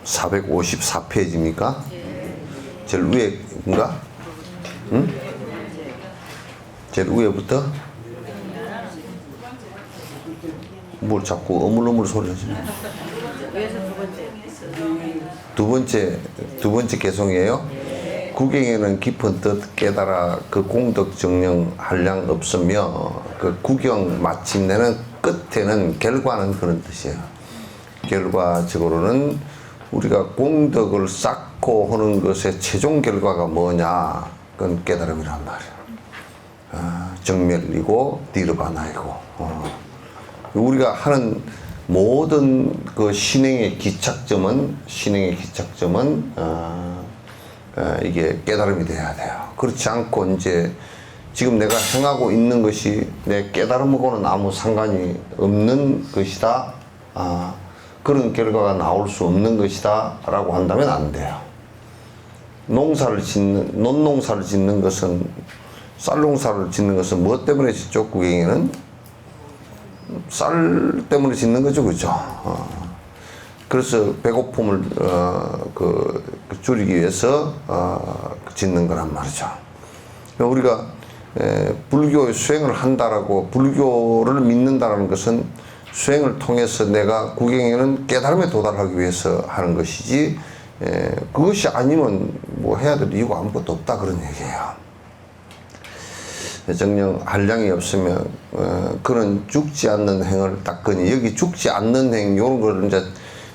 (454페이지입니까? 제일 위에인가? 응? 제일 위에부터? 뭘 자꾸 어물어물 소리 하시네. 두 번째 개송이에요? 구경에는 깊은 뜻 깨달아 그 공덕 정령 한량 없으며 그 구경 마침내는 끝에는 결과는 그런 뜻이에요. 결과적으로는 우리가 공덕을 쌓고 하는 것의 최종 결과가 뭐냐? 그건 깨달음이란 말이야. 정멸이고 니르바나이고. 우리가 하는 모든 그 신행의 기착점은 이게 깨달음이 돼야 돼요. 그렇지 않고 이제 지금 내가 행하고 있는 것이 내 깨달음하고는 아무 상관이 없는 것이다. 그런 결과가 나올 수 없는 것이다 라고 한다면 안 돼요. 논농사를 짓는 것은, 쌀농사를 짓는 것은 무엇 때문에 짓죠? 구경에는 쌀 때문에 짓는 거죠, 그죠? 그래서 배고픔을 줄이기 위해서 짓는 거란 말이죠. 우리가 불교의 수행을 한다라고, 불교를 믿는다라는 것은 수행을 통해서 내가 구경에는 깨달음에 도달하기 위해서 하는 것이지, 그것이 아니면 뭐 해야 될 이유가 아무것도 없다 그런 얘기예요. 정령 한량이 없으면 그런 죽지 않는 행을 닦으니, 여기 죽지 않는 행 이런 걸 이제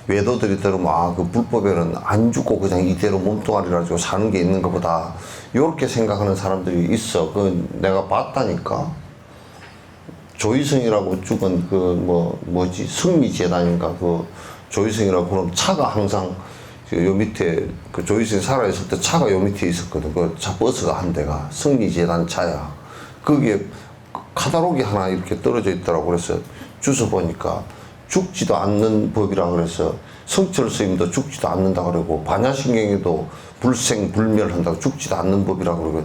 외도들이 들으면 그 불법에는 안 죽고 그냥 이대로 몸뚱아리를 가지고 사는 게 있는 것보다 이렇게 생각하는 사람들이 있어. 그 내가 봤다니까. 조이성이라고 죽은 승리재단인가 조이성이라고 그럼 차가 항상 요 밑에 그 조이성이 살아있을 때 차가 요 밑에 있었거든. 그 차 버스가 한 대가 승리재단 차야. 거기에 카다록이 하나 이렇게 떨어져 있더라고. 그래서 주워 보니까 죽지도 않는 법이라 그래서 성철 스님도 죽지도 않는다 그러고 반야신경에도 불생불멸한다고 죽지도 않는 법이라 그러고,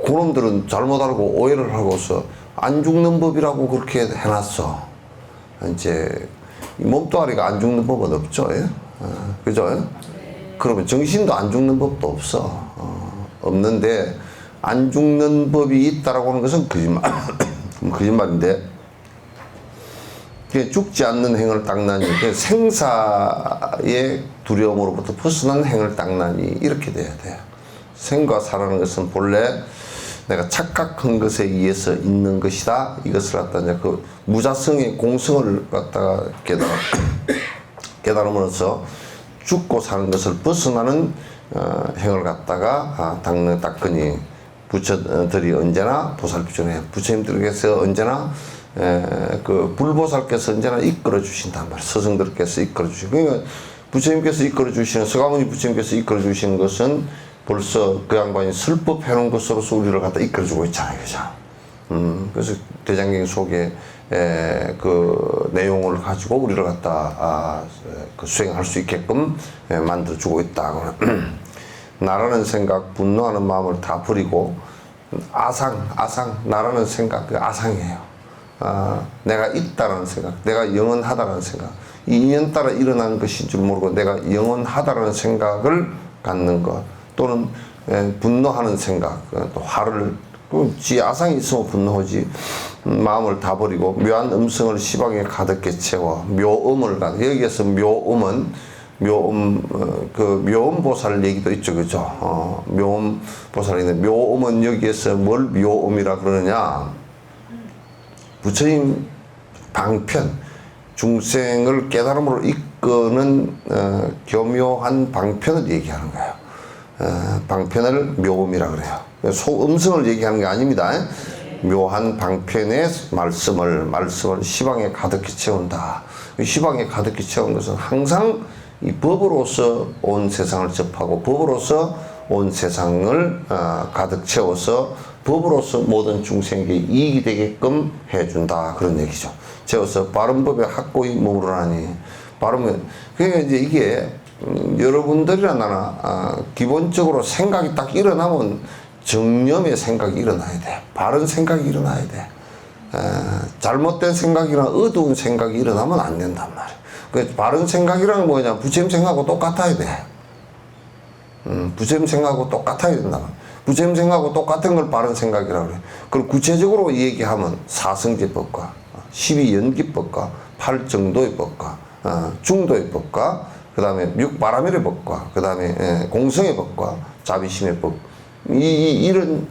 그놈들은 잘못 알고 오해를 하고서 안 죽는 법이라고 그렇게 해놨어. 이제 몸뚱아리가 안 죽는 법은 없죠. 예? 그죠? 그러면 정신도 안 죽는 법도 없어. 없는데 안 죽는 법이 있다라고 하는 것은 거짓말인데, 죽지 않는 행을 닦나니, 생사의 두려움으로부터 벗어난 행을 닦나니 이렇게 돼야 돼요. 생과 사라는 것은 본래 내가 착각한 것에 의해서 있는 것이다. 이것을 갖다 이제 그 무자성의 공성을 갖다가 깨달음으로써 죽고 사는 것을 벗어나는 행을 갖다가 닦으니 부처들이 언제나 보살피존에 부처님들께서 언제나 그 불보살께서 언제나 이끌어 주신단 말이에요. 스승들께서 이끌어 주시고, 그러니까 부처님께서 이끌어 주시는, 서가모니 부처님께서 이끌어 주시는 것은 벌써 그 양반이 설법 해놓은 것으로서 우리를 갖다 이끌어주고 있잖아요, 그죠? 그래서 대장경 속에 그 내용을 가지고 우리를 갖다 그 수행할 수 있게끔 만들어주고 있다. 나라는 생각, 분노하는 마음을 다 버리고 아상, 나라는 생각, 그 아상이에요. 내가 있다라는 생각, 내가 영원하다라는 생각, 이 인연 따라 일어난 것인 줄 모르고 내가 영원하다라는 생각을 갖는 것, 또는 분노하는 생각, 또 화를, 지 아상이 있으면 분노하지. 마음을 다 버리고 묘한 음성을 시방에 가득히 채워 묘음을 여기에서 묘음은 그 묘음 보살 얘기도 있죠, 그죠? 묘음 보살인데 묘음은 여기에서 뭘 묘음이라 그러느냐? 부처님 방편, 중생을 깨달음으로 이끄는 교묘한 방편을 얘기하는 거예요. 방편을 묘음이라 그래요. 소음성을 얘기하는 게 아닙니다. 묘한 방편의 말씀을 시방에 가득히 채운다. 시방에 가득히 채운 것은 항상 이 법으로서 온 세상을 접하고 법으로서 온 세상을 가득 채워서 법으로서 모든 중생에게 이익이 되게끔 해준다. 그런 얘기죠. 채워서 바른 법에 확고히 머무르라니. 바르면 그러니까 이제 이게 여러분들이나 나나 기본적으로 생각이 딱 일어나면 정념의 생각이 일어나야 돼. 바른 생각이 일어나야 돼. 잘못된 생각이나 어두운 생각이 일어나면 안 된단 말이야. 그 바른 생각이란 뭐냐? 부처님 생각하고 똑같아야 돼. 부처님 생각하고 똑같아야 된다. 부처님 생각하고 똑같은 걸 바른 생각이라고 그래. 그걸 구체적으로 얘기하면 사성제법과 12연기법과 8정도의 법과 중도의 법과 그 다음에 6바라밀의 법과 그 다음에 공성의 법과 자비심의 법, 이런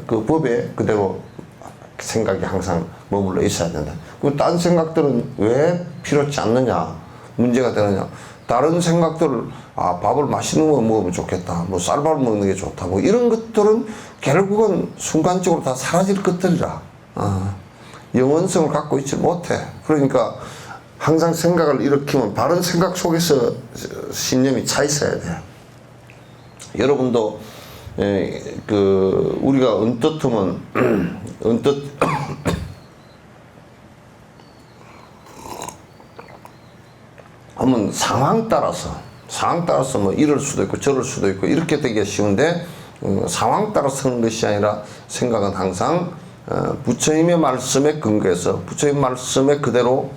그 법에 그대로 생각이 항상 머물러 있어야 된다. 그 딴 생각들은 왜 필요치 않느냐, 문제가 되느냐. 다른 생각들을 밥을 맛있는 거 먹으면 좋겠다, 뭐 쌀밥을 먹는 게 좋다, 뭐 이런 것들은 결국은 순간적으로 다 사라질 것들이라 영원성을 갖고 있지 못해. 그러니까 항상 생각을 일으키면 바른 생각 속에서 신념이 차 있어야 돼요. 여러분도 우리가 언뜻하면 하면 상황 따라서 뭐 이럴 수도 있고 저럴 수도 있고 이렇게 되기가 쉬운데 상황 따라서 하는 것이 아니라 생각은 항상 부처님의 말씀에 근거해서 부처님 말씀에 그대로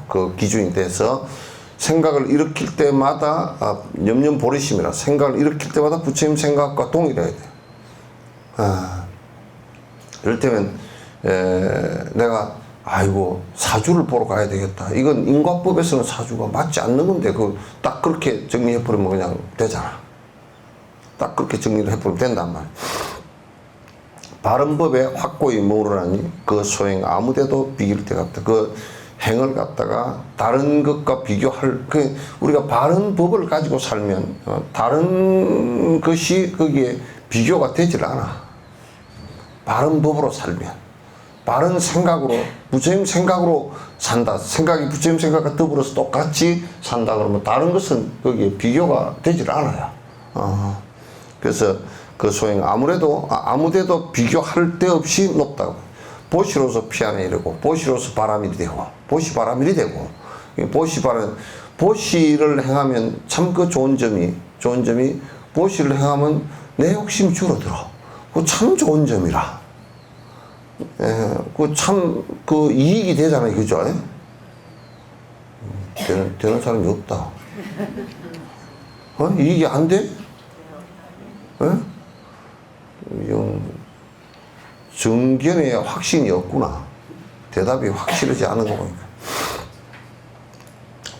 그 기준이 돼서 생각을 일으킬 때마다 염려보리심이라 생각을 일으킬 때마다 부처님 생각과 동일해야 돼요. 이럴 때면 내가 아이고 사주를 보러 가야 되겠다. 이건 인과법에서는 사주가 맞지 않는 건데 딱 그렇게 정리해버리면 그냥 되잖아. 딱 그렇게 정리를 해버리면 된단 말이야. 바른 법에 확고히 머무르라니 그 소행 아무데도 비길 데가 없다. 그 행을 갖다가 다른 것과 비교할, 우리가 바른 법을 가지고 살면 다른 것이 거기에 비교가 되질 않아. 바른 법으로 살면, 바른 생각으로, 부처님 생각으로 산다. 생각이 부처님 생각과 더불어서 똑같이 산다 그러면 다른 것은 거기에 비교가 되질 않아요. 그래서 그 소행 아무데도 비교할 데 없이 높다고. 보시로서 피안에 이르고 보시로서 바라밀이 되고 보시 바라밀이 되고 보시를 행하면 참 그 좋은 점이 보시를 행하면 내 욕심이 줄어들어. 그 참 좋은 점이라. 그 참 그 이익이 되잖아요, 그죠? 되는 사람이 없다. 이익이 안 돼? 정견에 확신이 없구나. 대답이 확실하지 않은 거 보니까.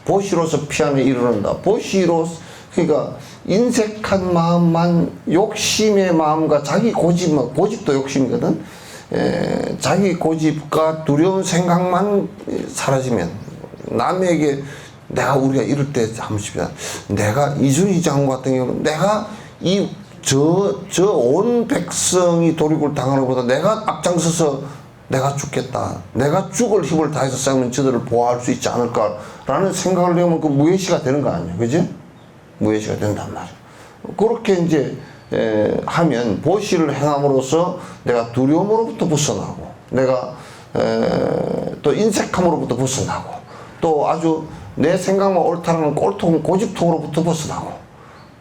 보시로서 피안에 이르는다. 보시로서, 그러니까 인색한 마음만, 욕심의 마음과 자기 고집도 욕심이거든. 자기 고집과 두려운 생각만 사라지면, 남에게 우리가 이럴 때 잠시만, 내가 이순희 장군 같은 경우는 내가 온 백성이 도륙을 당하는 것보다 내가 앞장서서 내가 죽겠다. 내가 죽을 힘을 다해서 싸우면 저들을 보호할 수 있지 않을까라는 생각을 해보면 그 무예시가 되는 거 아니야. 그지? 무예시가 된단 말이야. 그렇게 이제, 하면 보시를 행함으로써 내가 두려움으로부터 벗어나고, 내가, 또 인색함으로부터 벗어나고, 또 아주 내 생각만 옳다는 꼴통, 고집통으로부터 벗어나고.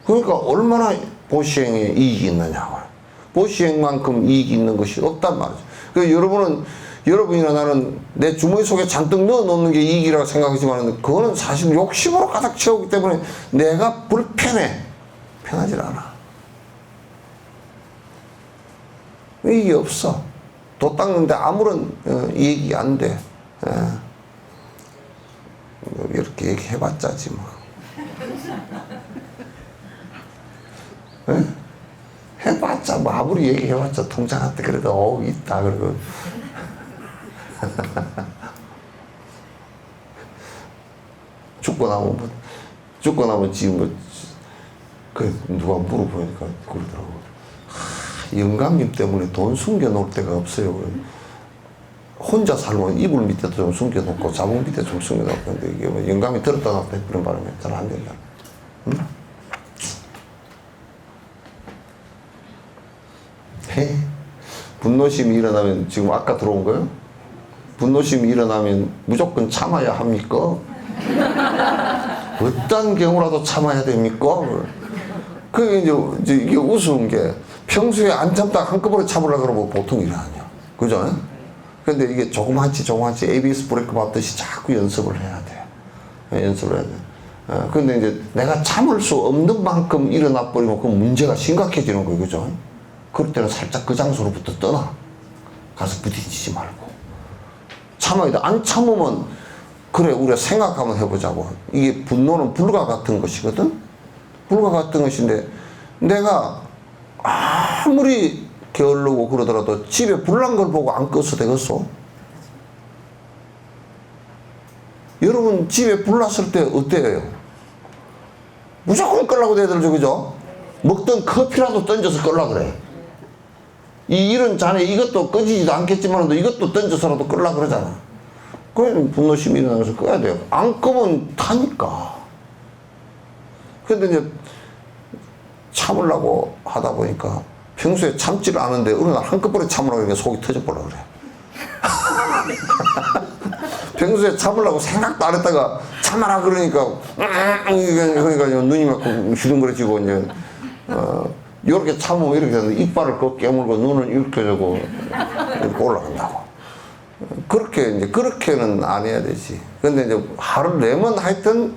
그러니까 얼마나 보시행에 이익이 있느냐고. 보시행만큼 이익이 있는 것이 없단 말이죠. 그러니까 여러분이나 나는 내 주머니 속에 잔뜩 넣어놓는 게 이익이라고 생각하지만 그거는 사실 욕심으로 가득 채우기 때문에 내가 불편해. 편하질 않아. 이게 없어. 도 닦는데 아무런 얘기 안 돼. 이렇게 얘기해봤자지 뭐. 해봤자 뭐 아무리 얘기해봤자 통장한테 그래도 있다 그러고. 죽고 나면 지금 뭐 누가 물어보니까 그러더라고. 영감님 때문에 돈 숨겨놓을 데가 없어요. 혼자 살면 이불 밑에도 좀 숨겨놓고 자봉 밑에 좀 숨겨놓고 근데 이게 뭐 영감이 들었다 놨다 그런 바람에 잘 안 된다. 응? 분노심이 일어나면 지금 아까 들어온 거요? 분노심이 일어나면 무조건 참아야 합니까? 어떤 경우라도 참아야 됩니까? 그게 이제 이게 우스운 게 평소에 안 참다 한꺼번에 참으려고 그러면 보통 일 아니야. 그죠? 근데 이게 조그만치 ABS 브레이크 밟듯이 자꾸 연습을 해야 돼. 연습을 해야 돼. 근데 이제 내가 참을 수 없는 만큼 일어나 버리면 그 문제가 심각해지는 거예요. 그죠? 그럴 때는 살짝 그 장소로부터 떠나. 가서 부딪히지 말고. 참아야 돼. 안 참으면 그래 우리가 생각 한번 해보자고. 이게 분노는 불과 같은 것이거든. 불과 같은 것인데 내가 아무리 게으르고 그러더라도 집에 불난 걸 보고 안 꺼서 되겠어? 여러분 집에 불났을 때 어때요? 무조건 끌라고 돼야되죠. 그죠? 먹던 커피라도 던져서 끌라 그래. 이런 잔에 이것도 꺼지지도 않겠지만 이것도 던져서라도 끌라 그러잖아. 그래서 분노심이 일어나면서 꺼야 돼요. 안 끄면 타니까. 근데 이제 참으려고 하다 보니까 평소에 참지를 않은데 어느 날 한꺼번에 참으라고 하니까 속이 터져버려 그래. 평소에 참으려고 생각도 안 했다가 참아라 그러니까 눈이 막 휘둥그레지고 이제 이렇게 참으면 이렇게 되는데 이빨을 꼭 깨물고 눈을 이렇게 하고 이렇게 올라간다고. 그렇게는 안 해야 되지. 근데 이제 화를 내면 하여튼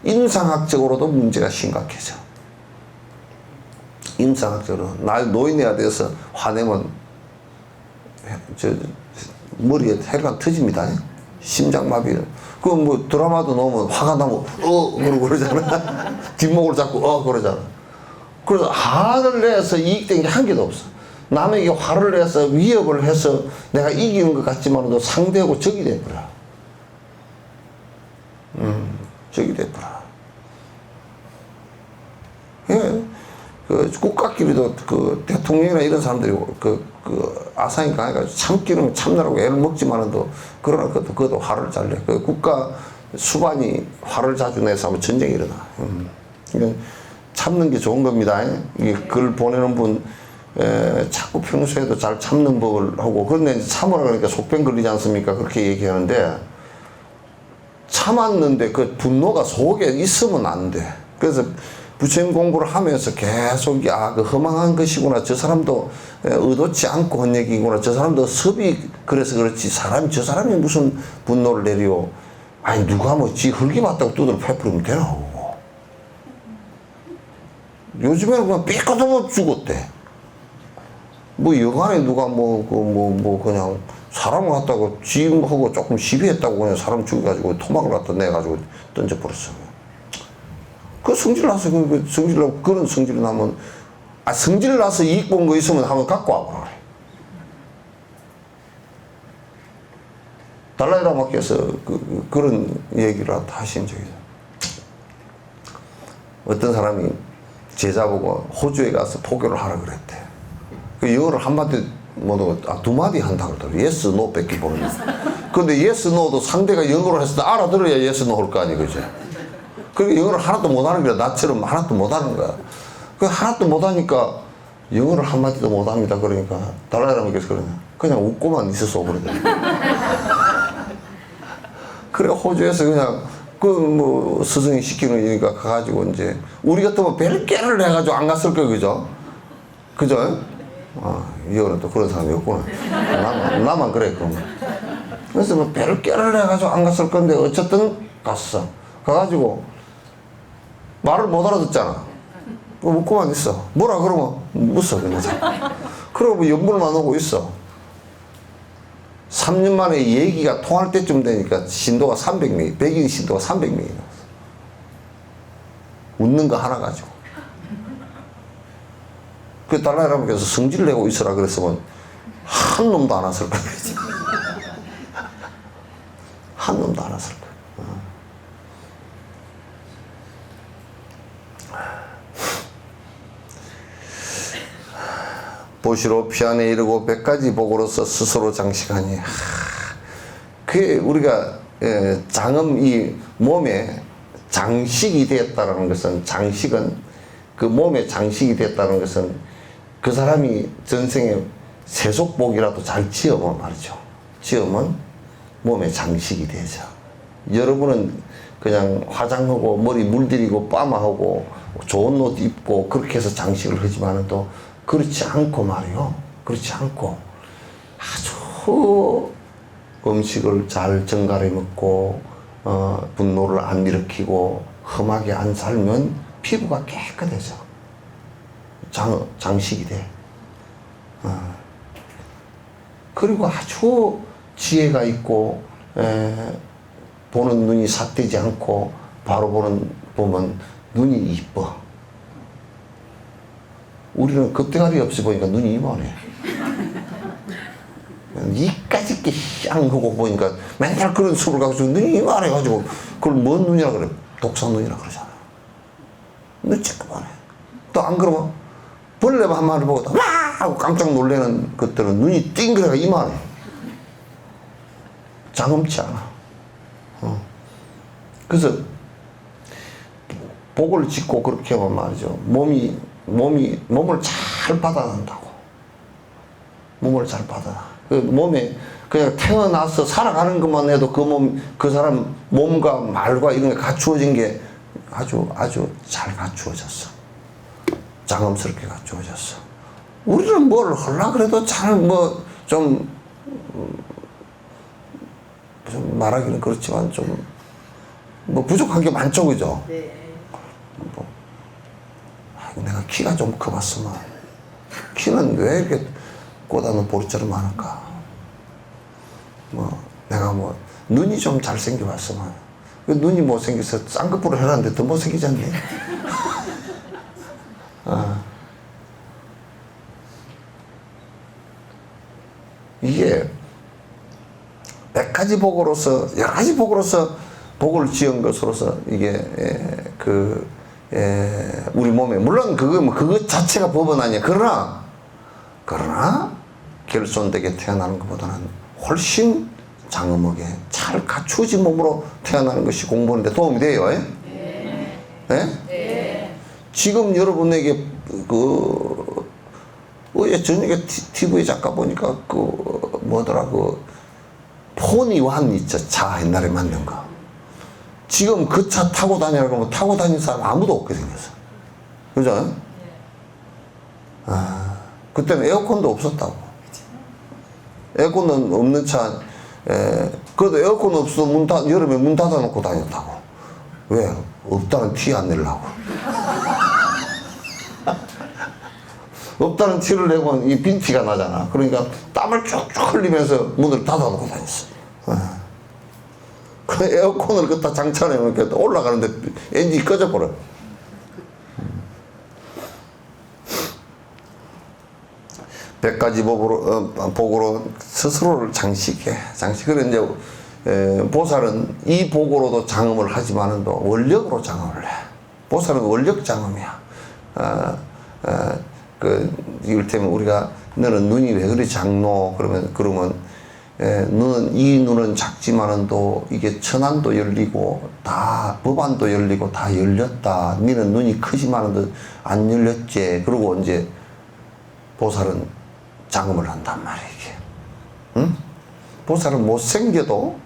인상학적으로도 문제가 심각해져. 인상학적으로 노인네가 돼서 화내면 머리에 혈관 터집니다. 심장마비. 그 뭐 드라마도 넣으면 화가 나면 그러고 그러잖아. 뒷목을 잡고 그러잖아. 그래서 화를 내서 이익된 게 한 개도 없어. 남에게 화를 내서 위협을 해서 내가 이기는 것 같지만도 상대하고 적이 돼버려. 적이 돼버려. 예. 그 국가끼리도 그 대통령이나 이런 사람들이 아상이 강해가지고 참기는 참느라고 애를 먹지만은도 그러나 그것도 화를 잘 내. 그 국가 수반이 화를 자주 내서 하면 전쟁이 일어나. 그러니까 참는 게 좋은 겁니다. 이게 글 보내는 분 자꾸 평소에도 잘 참는 법을 하고 그런데 참으라 그러니까 속병 걸리지 않습니까? 그렇게 얘기하는데 참았는데 그 분노가 속에 있으면 안 돼. 그래서 부처님 공부를 하면서 계속 그 허망한 것이구나. 저 사람도 의도치 않고 한 얘기구나. 저 사람도 섭이 그래서 그렇지. 저 사람이 무슨 분노를 내려. 아니 누가 뭐 지 흙이 맞다고 두드려 패버리면 되나. 요즘에는 그냥 삐끗하면 죽었대. 뭐 여간에 누가 그냥 사람을 갖다가 지금하고 조금 시비했다고 그냥 사람 죽여가지고 토막을 갖다 내가지고 던져버렸어. 그 성질나서 성질나고 그런 성질이 나면 성질나서 이익 본 거 있으면 한번 갖고 와보라 그래. 달라이라마께서 그런 얘기를 하신 적이 있어요. 어떤 사람이 제자 보고 호주에 가서 포교를 하라 그랬대. 그 영어를 한마디 두 마디 한다 그러더라고요. yes, no 뺏기 보면. 근데 yes, no도 상대가 영어로 했을 때 알아들어야 yes, no 할 거 아니에요. 그죠? 그러니까 영어를 하나도 못하는 거야. 나처럼 하나도 못하는 거야. 그 하나도 못하니까 영어를 한마디도 못합니다. 그러니까 달라이라마께서 그냥 웃고만 있었어 그러더라고요. 그래 호주에서 그냥 스승이 시키는 거니까 가가지고 이제 우리 같으면 별개를 해가지고 안 갔을 거예요. 그죠? 그죠? 이거는 또 그런 사람이 없구나. 나만 그래 그러면. 그래서 별개를 해가지고 안 갔을 건데 어쨌든 갔어. 가가지고 말을 못 알아듣잖아. 묻고만 있어. 뭐라 그러면 웃어 그냥. 그러고 연분만 오고 있어. 3년 만에 얘기가 통할 때쯤 되니까 신도가 300명, 백인 신도가 300명이 나왔어. 웃는 거 하나 가지고. 그 달라이라마께서 성질 내고 있으라 그랬으면 한 놈도 안 왔을 거야. 한 놈도 안 왔을 거야. 보시로 피안에 이르고 100가지 복으로서 스스로 장식하니. 그게 우리가 장엄 이 몸에 장식이 되었다는 것은, 장식은 그 몸에 장식이 됐다는 것은 그 사람이 전생에 세속복이라도 잘 지으면 말이죠. 지으면 몸에 장식이 되죠. 여러분은 그냥 화장하고 머리 물들이고 빠마하고 좋은 옷 입고 그렇게 해서 장식을 하지만은 또 그렇지 않고 말이요. 그렇지 않고 아주 음식을 잘 정갈해 먹고 분노를 안 일으키고 험하게 안 살면 피부가 깨끗해져. 장식이 돼. 그리고 아주 지혜가 있고 보는 눈이 삿되지 않고 바로 보면 눈이 이뻐. 우리는 겁대가리 없이 보니까 눈이 이만해. 이까짓 게 쌍하고 보니까 맨날 그런 수를 가지고 눈이 이만해가지고 그걸 뭔 눈이라 그래? 독사 눈이라 그러잖아. 눈 쬐끄만해. 또 안 그러면 벌레만 한 마리 보고 와! 하고 깜짝 놀라는 것들은 눈이 띵그레가 이만해. 장엄치 않아. 그래서 복을 짓고 그렇게 하면 말이죠. 몸을 잘 받아낸다고. 몸을 잘 받아. 그 몸에 그냥 태어나서 살아가는 것만 해도 그 사람 몸과 말과 이런 게 갖추어진 게 아주 잘 갖추어졌어. 장엄스럽게 갖추어졌어. 우리는 뭘 하려고 그래도 잘 좀 말하기는 그렇지만 좀 부족한 게 많죠, 그죠? 네. 내가 키가 좀 커봤으면 키는 왜 이렇게 꼬다는 보리처럼 많을까? 내가 눈이 좀 잘생겨봤으면 눈이 못생겨서 쌍꺼풀을 해놨는데 더 못생기지 않니? 이게 100가지 복으로서 여러 가지 복으로서 복을 지은 것으로서 이게 우리 몸에 물론 그것 자체가 법은 아니야. 그러나 결손되게 태어나는 것보다는 훨씬 장엄하게 잘 갖추어진 몸으로 태어나는 것이 공부하는데 도움이 돼요. 네? 네? 지금 여러분에게 저녁에 TV에 잠깐 보니까 포니완 있죠. 차 옛날에 만든 거. 지금 그 차 타고 다니라고 하면 타고 다니는 사람 아무도 없게 생겼어. 그죠? 그때는 에어컨도 없었다고. 에어컨은 없는 차, 그래도 에어컨 없어도 여름에 문 닫아놓고 다녔다고. 왜? 없다는 티 안 내려고. 없다는 티를 내면 이 빈티가 나잖아. 그러니까 땀을 쭉쭉 흘리면서 문을 닫아놓고 다녔어. 그 에어컨을 갖다 장착해놓으니까 올라가는데 엔진이 꺼져버려. 백 가지 복으로 스스로를 장식해. 장식을 이제 보살은 이 복으로도 장엄을 하지만은 또 원력으로 장엄을 해. 보살은 원력 장엄이야. 이를테면 우리가 너는 눈이 왜 그리 작노? 그러면 이 눈은 작지만은 또 이게 천안도 열리고 다 법안도 열리고 다 열렸다. 너는 눈이 크지만은 안 열렸지. 그러고 이제 보살은 장엄을 한단 말이야, 이게. 응? 보살은 못생겨도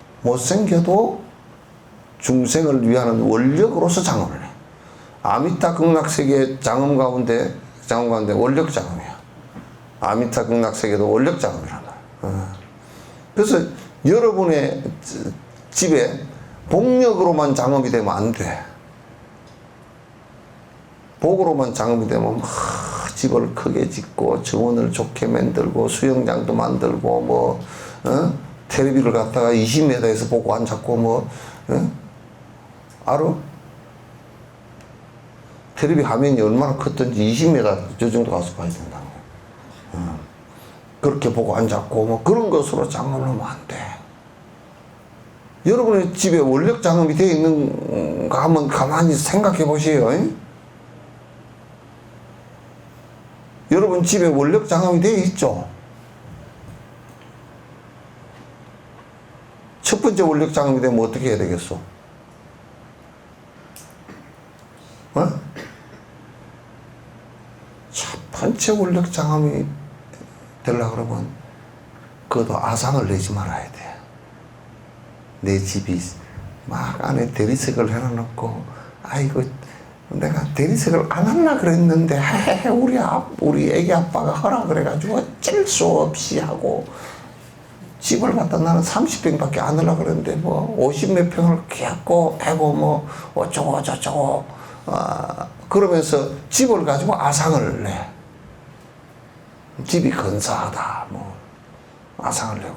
중생을 위하는 원력으로서 장엄을 해. 아미타 극락세계 장엄 가운데 원력 장엄이야. 아미타 극락세계도 원력 장엄이란 말이야. 그래서 여러분의 집에 복력으로만 장엄이 되면 안 돼. 복으로만 장엄이 되면 집을 크게 짓고 정원을 좋게 만들고 수영장도 만들고 뭐 텔레비를 갖다가 20m에서 보고 앉았고 뭐 알아? 텔레비 화면이 얼마나 컸던지 20m 저 정도 가서 봐야 된다는 거야. 그렇게 보고 앉았고 뭐 그런 것으로 장을 하면 안 돼. 여러분의 집에 원력 장음이 되어 있는가 한번 가만히 생각해 보세요. 여러분 집에 원력 장음이 되어 있죠? 첫 번째 원력 장음이 되면 어떻게 해야 되겠어? 첫 번째 원력 장음이 되려고 그러면 그것도 아상을 내지 말아야 돼. 내 집이 막 안에 대리석을 해놔놓고 아이고 내가 대리석을 안 하려 그랬는데 우리 애기 아빠가 하라 그래가지고 어쩔 수 없이 하고 집을 갖다 나는 30평밖에 안 하려고 그랬는데 뭐 50몇 평을 갖고 해고 뭐 어쩌고 저쩌고 그러면서 집을 가지고 아상을 내. 집이 근사하다 뭐 아상을 내고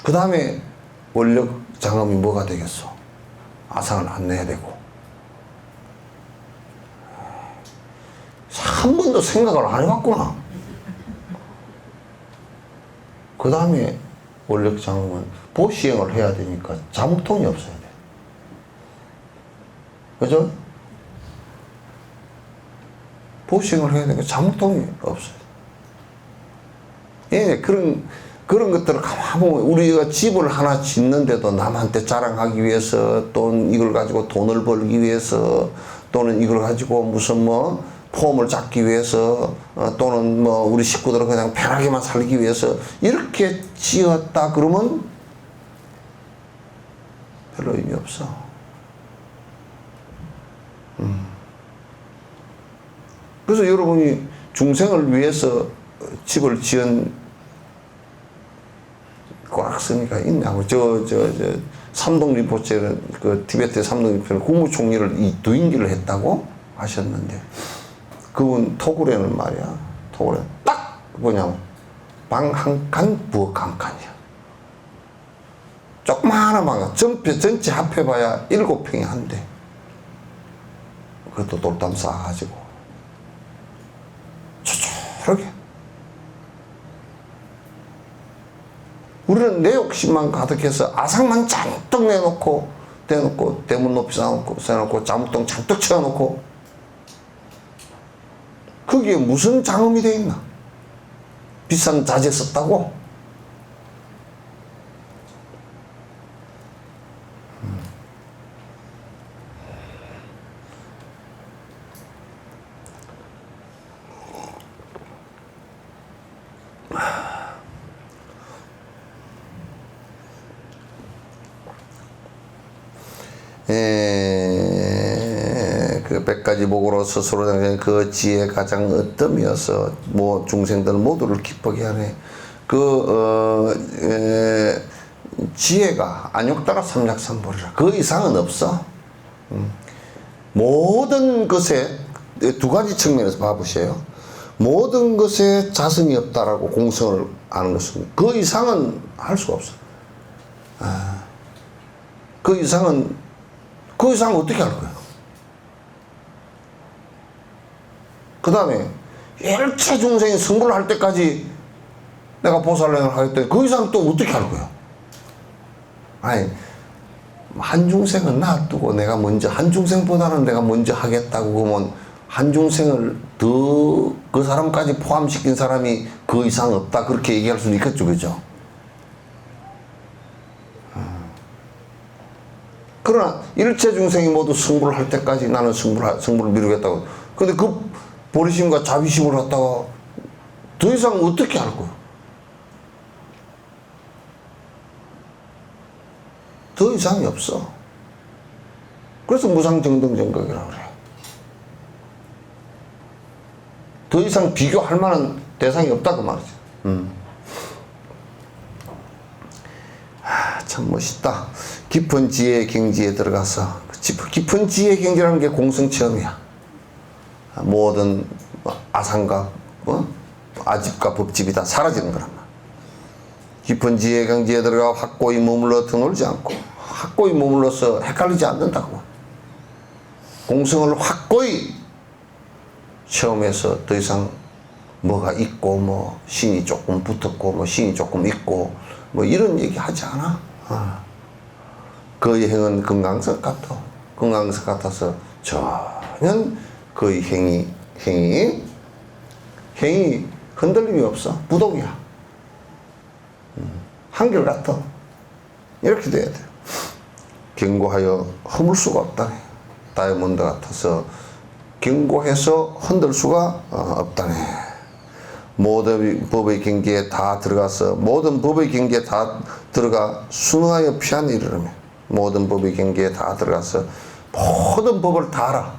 그 다음에 원력 장엄이 뭐가 되겠어? 아상을 안 내야 되고 한 번도 생각을 안 해봤구나. 그 다음에 원력 장엄은 보시행을 해야 되니까 자목통이 없어야 돼. 그죠? 보시행을 해야 되니까 자목통이 없어요. 예, 그런 것들을 가만 보면 우리가 집을 하나 짓는데도 남한테 자랑하기 위해서 또는 이걸 가지고 돈을 벌기 위해서 또는 이걸 가지고 무슨 뭐 폼을 잡기 위해서 또는 뭐 우리 식구들은 그냥 편하게만 살기 위해서 이렇게 지었다 그러면 별로 의미 없어. 그래서 여러분이 중생을 위해서 집을 지은 고락스니가 있냐고. 삼동리포체는 그 티베트의 삼동리포체는 국무총리를 이 두인기를 했다고 하셨는데 그분 토굴에는 말이야. 토굴에 딱 뭐냐면 방 한 칸 부엌 한 칸이야. 조그마한 방 전체 합해봐야 7평이 한대. 그것도 돌담 쌓아가지고 초조하게. 우리는 내 욕심만 가득해서 아상만 잔뜩 내놓고 대놓고 대문 높이 쌓아놓고 자목동 잔뜩 채워놓고 거기에 무슨 장엄이 돼 있나? 비싼 자재 썼다고? 그 100가지 복으로 스스로 당장 그 지혜 가장 어뜸이어서 뭐 중생들 모두를 기쁘게 하네. 지혜가 안욕따라 삼작삼보리라. 그 이상은 없어. 모든 것에 두 가지 측면에서 봐보세요. 모든 것에 자성이 없다라고 공성을 아는 것은 그 이상은 할 수가 없어. 그 이상은 어떻게 할 거야? 그 다음에 일체 중생이 성불을 할 때까지 내가 보살행을 하겠다. 그 이상 또 어떻게 할 거야? 아니, 한 중생은 놔두고 내가 먼저, 한 중생보다는 내가 먼저 하겠다고 그러면 한 중생을 더 그 사람까지 포함시킨 사람이 그 이상 없다. 그렇게 얘기할 수는 있겠죠. 그죠? 그러나 일체 중생이 모두 성불을 할 때까지 나는 성불을 미루겠다고. 근데 그 보리심과 자비심을 갖다가 더 이상 어떻게 할 거야? 더 이상이 없어. 그래서 무상정등정각이라고 그래. 더 이상 비교할 만한 대상이 없다 그 말이지. 참 멋있다. 깊은 지혜의 경지에 들어가서 깊은 지혜의 경지라는 게 공성체험이야. 모든 아상과 아집과 법집이 다 사라지는 거란 말이야. 깊은 지혜 경지에 들어가 확고히 머물러 드놀지 않고 확고히 머물러서 헷갈리지 않는다고. 공성을 확고히 체험해서 더 이상 뭐가 있고 뭐 신이 조금 붙었고 뭐 신이 조금 있고 뭐 이런 얘기 하지 않아. 그의 행은 금강석 같아. 금강석 같아서 전혀 그의 행이 흔들림이 없어. 무동이야. 한결같아. 이렇게 돼야 돼. 견고하여 허물 수가 없다네. 다이아몬드 같아서 견고해서 흔들 수가 없다네. 모든 법의 경계에 다 들어가서 모든 법의 경계에 다 들어가 순응하여 피안에 이르르면 모든 법의 경계에 다 들어가서 모든 법을 다 알아.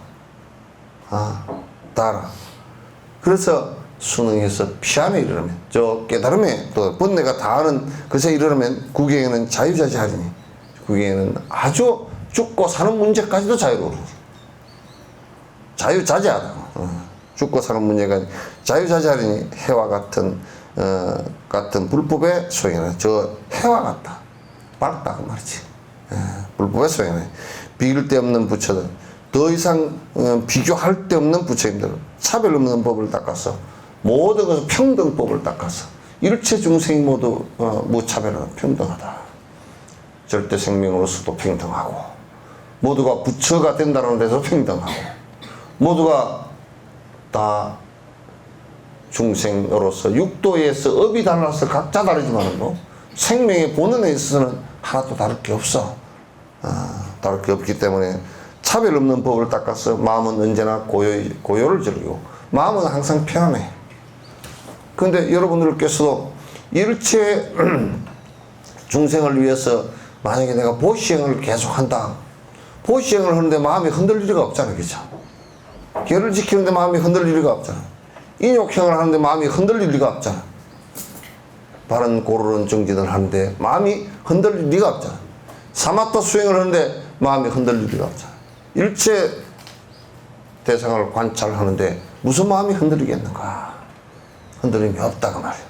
다 알아. 그래서 순응해서 피안에 이르르면 저 깨달음에 또 번뇌가 다 아는 것에 이르르면 구경에는 자유자재하리니 구경에는 아주 죽고 사는 문제까지도 자유로워. 자유자재하다. 죽고 사는 문제가 자유자재하리니 해와 같은 불법의 소행이나 저 해와 같다. 밝다 그 말이지. 불법의 소행이나 비길 데 없는 부처들 더 이상 비교할 데 없는 부처님들 차별 없는 법을 닦아서 모든 것은 평등법을 닦아서 일체 중생이 모두 무차별하다 평등하다. 절대 생명으로서도 평등하고 모두가 부처가 된다는 데서 평등하고 모두가 다 중생으로서 육도에서 업이 달라서 각자 다르지만 생명의 본원에 있어서는 하나도 다를 게 없어. 다를 게 없기 때문에 차별 없는 법을 닦아서 마음은 언제나 고요를 즐기고 마음은 항상 편안해. 그런데 여러분들께서도 일체 중생을 위해서 만약에 내가 보시행을 계속한다. 보시행을 하는데 마음이 흔들릴 리가 없잖아. 그죠? 계를 지키는데 마음이 흔들릴 리가 없잖아. 인욕행을 하는데 마음이 흔들릴 리가 없잖아. 바른 고르는 정진을 하는데 마음이 흔들릴 리가 없잖아. 사마타 수행을 하는데 마음이 흔들릴 리가 없잖아. 일체 대상을 관찰하는데 무슨 마음이 흔들리겠는가? 흔들림이 없다 그 말이야.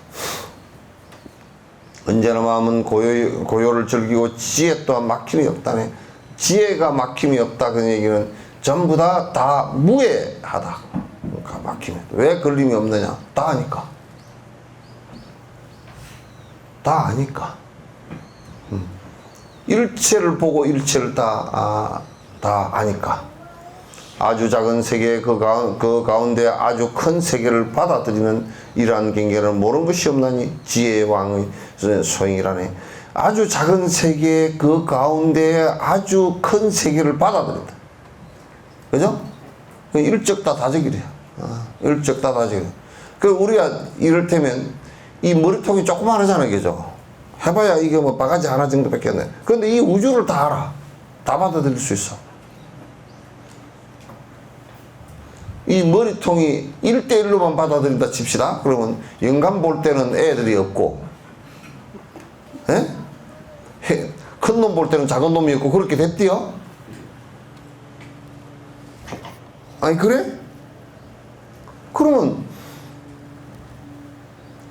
언제나 마음은 고요를 즐기고 지혜 또한 막힘이 없다네. 지혜가 막힘이 없다 그 얘기는 전부 다 무해하다. 그러니까 막힘이 없다. 왜 걸림이 없느냐? 다 아니까. 다 아니까. 일체를 보고 일체를 다 아니까. 아주 작은 세계 그 가운데 아주 큰 세계를 받아들이는 이러한 경계는 모르는 것이 없나니 지혜의 왕의 소행이라네. 아주 작은 세계 그 가운데 아주 큰 세계를 받아들인다. 그죠? 일적다다적이래요. 일적다다적이래요. 그 우리가 이를테면 이 머리통이 조그마하잖아요. 그죠? 해봐야 이게 뭐 바가지 하나 정도밖에 안 돼. 그런데 이 우주를 다 알아. 다 받아들일 수 있어. 이 머리통이 1대1로만 받아들인다 칩시다. 그러면 영감 볼 때는 애들이 없고, 큰 놈 볼 때는 작은 놈이 없고, 그렇게 됐디요? 아니, 그래? 그러면,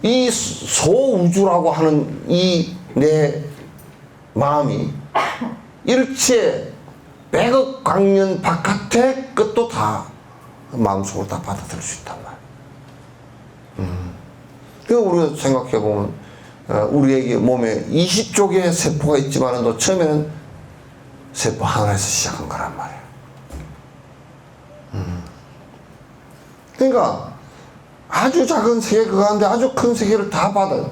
이 소우주라고 하는 이 내 마음이 일체 100억 광년 바깥의 것도 다 마음속으로 다 받아들일 수 있단 말이야. 그 우리가 생각해보면 우리에게 몸에 20쪽의 세포가 있지만 처음에는 세포 하나에서 시작한 거란 말이야. 그러니까 아주 작은 세계 그 가운데 아주 큰 세계를 다 받아요.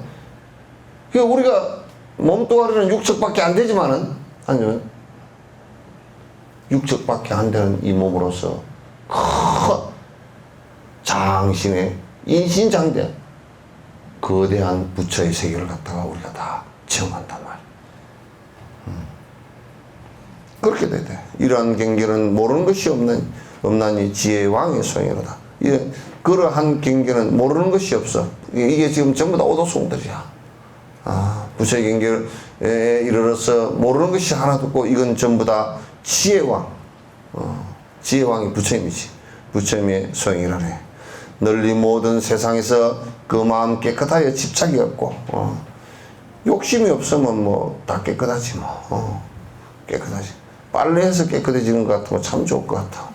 그러니까 우리가 몸뚱아리는 6척밖에 안 되지만은 아니면 6척밖에 안 되는 이 몸으로서 큰 장신의 인신장대 거대한 부처의 세계를 갖다가 우리가 다 체험한단 말이야. 그렇게 돼야 돼. 이러한 경계는 모르는 것이 없나니 지혜의 왕의 소행이로다. 그러한 경계는 모르는 것이 없어. 이게 지금 전부 다 오도송들이야. 부처의 경계에 이르러서 모르는 것이 하나도 없고 이건 전부 다 지혜왕. 지혜왕이 부처님이지. 부처님의 소행이라네. 널리 모든 세상에서 그 마음 깨끗하여 집착이 없고 욕심이 없으면 뭐 다 깨끗하지 뭐. 깨끗하지. 빨래해서 깨끗해지는 것 같으면 참 좋을 것 같아.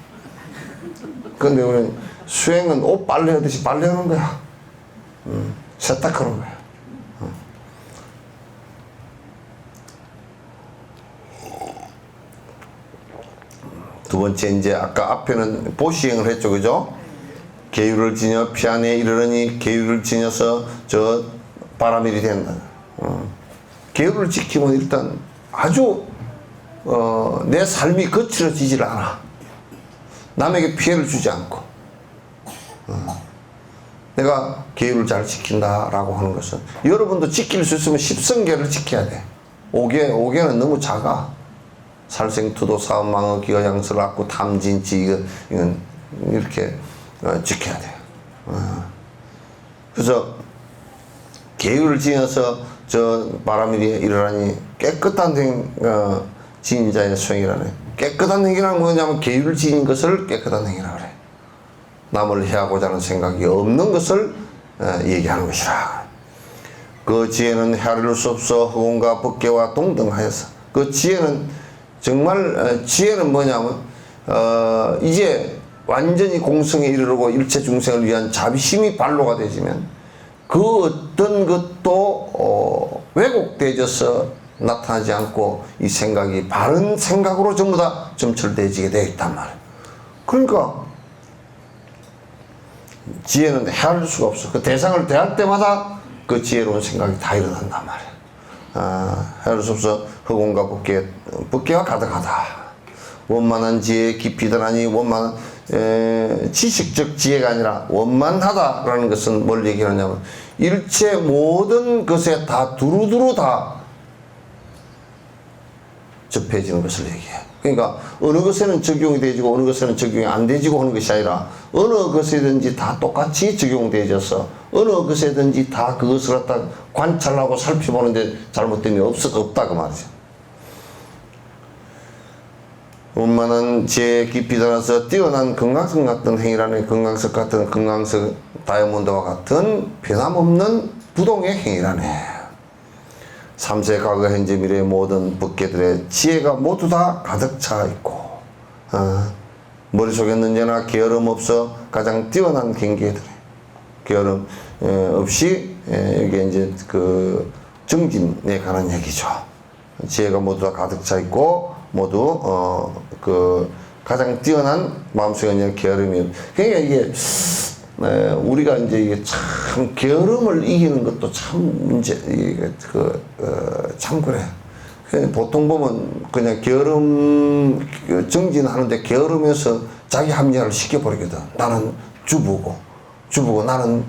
근데 우리는 수행은 옷 빨래하듯이 빨래하는 거야. 세탁하는 거야. 두 번째, 이제 아까 앞에는 보시행을 했죠, 그죠? 계율을 지녀 피안에 이르르니 계율을 지녀서 저 바라밀이 된다. 계율을 지키면 일단 아주 내 삶이 거칠어지질 않아. 남에게 피해를 주지 않고. 내가 계율을 잘 지킨다라고 하는 것은 여러분도 지킬 수 있으면 십성계를 지켜야 돼. 5개는 너무 작아. 살생투도 사업망어 기어양설 악구 탐진치 이건 이렇게 지켜야 돼. 그래서 계율을 지어서 저 바라밀에 이르라니 깨끗한 지인자의 수행이라네. 깨끗한 행위란 뭐냐면 계율을 지닌 것을 깨끗한 행위라 그래. 남을 해하고자 하는 생각이 없는 것을 얘기하는 것이라. 그 지혜는 헤아릴 수 없어 허공과 법계와 동등하여서. 그 지혜는 정말 지혜는 뭐냐면 이제 완전히 공성에 이르르고 일체 중생을 위한 자비심이 발로가 되지면 그 어떤 것도 왜곡되어서 나타나지 않고 이 생각이 바른 생각으로 전부 다 점철되어지게 되어 있단 말이에요. 그러니까 지혜는 헤아릴 수가 없어. 그 대상을 대할 때마다 그 지혜로운 생각이 다 일어난단 말이에요. 헤아릴 수 없어 허공과 법계와 가득하다. 원만한 지혜에 깊이 들하니 원만한 지식적 지혜가 아니라 원만하다라는 것은 뭘 얘기하냐면 일체 모든 것에 다 두루두루 다 접해지는 것을 얘기해요. 그러니까 어느 것에는 적용이 되지고 어느 것에는 적용이 안 되지고 하는 것이 아니라 어느 것에든지 다 똑같이 적용되어져서 어느 것에든지 다 그것을 갖다 관찰하고 살펴보는데 잘못됨이 없다 그 말이죠. 원만한 지혜에 깊이 들어서 뛰어난 금강석 같은 행위라는 금강석 같은 금강석 다이아몬드와 같은 변함없는 부동의 행위라네. 삼세 과거 현재 미래의 모든 법계들의 지혜가 모두 다 가득 차 있고 머릿속에 언제나 게으름 없어 가장 뛰어난 경계들에 게으름 없이 이게 이제 그 정진에 관한 얘기죠. 지혜가 모두 다 가득 차 있고 모두 그 가장 뛰어난 마음속에 있는 게으름이. 그러니까 이게 우리가 이제 이게 참 게으름을 이기는 것도 참 문제. 이게 참 그래. 보통 보면 그냥 게으름 정진하는데 게으름에서 자기 합리화를 시켜버리거든. 나는 주부고 나는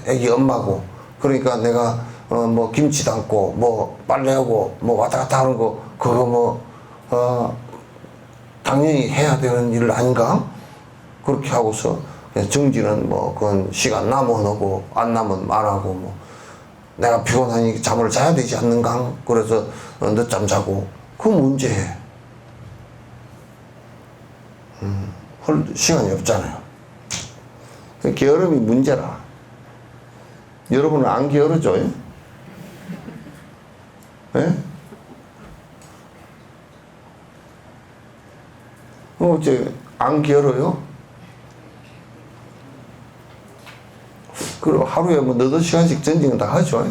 애기 엄마고. 그러니까 내가 뭐 김치 담고 뭐 빨래하고 뭐 왔다 갔다 하는 거 그거 뭐 당연히 해야 되는 일 아닌가? 그렇게 하고서 정지는 뭐 그건 시간 나면 하고 안 나면 말하고 뭐 내가 피곤하니 잠을 자야 되지 않는가? 그래서 늦잠 자고 그 문제해. 할 시간이 없잖아요. 게으름이 문제라. 여러분은 안 게으르죠? 예? 어째 안 게으러요? 그리고 하루에 뭐 너댓 시간씩 전쟁은 다 하죠.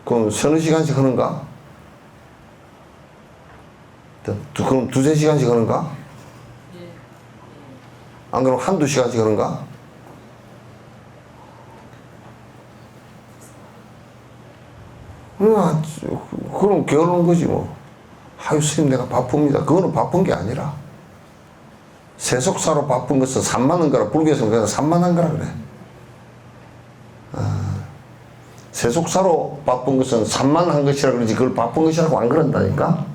그럼 서너 시간씩 하는가? 그럼 두세 시간씩 하는가? 안 그러면 한두 시간씩 하는가? 그럼 게으른 거지 뭐. 아유 스님 내가 바쁩니다. 그거는 바쁜 게 아니라 세속사로 바쁜 것은 산만한 거라. 불교에서는 그냥 산만한 거라 그래. 세속사로 바쁜 것은 산만한 것이라 그러지 그걸 바쁜 것이라고 안 그런다니까.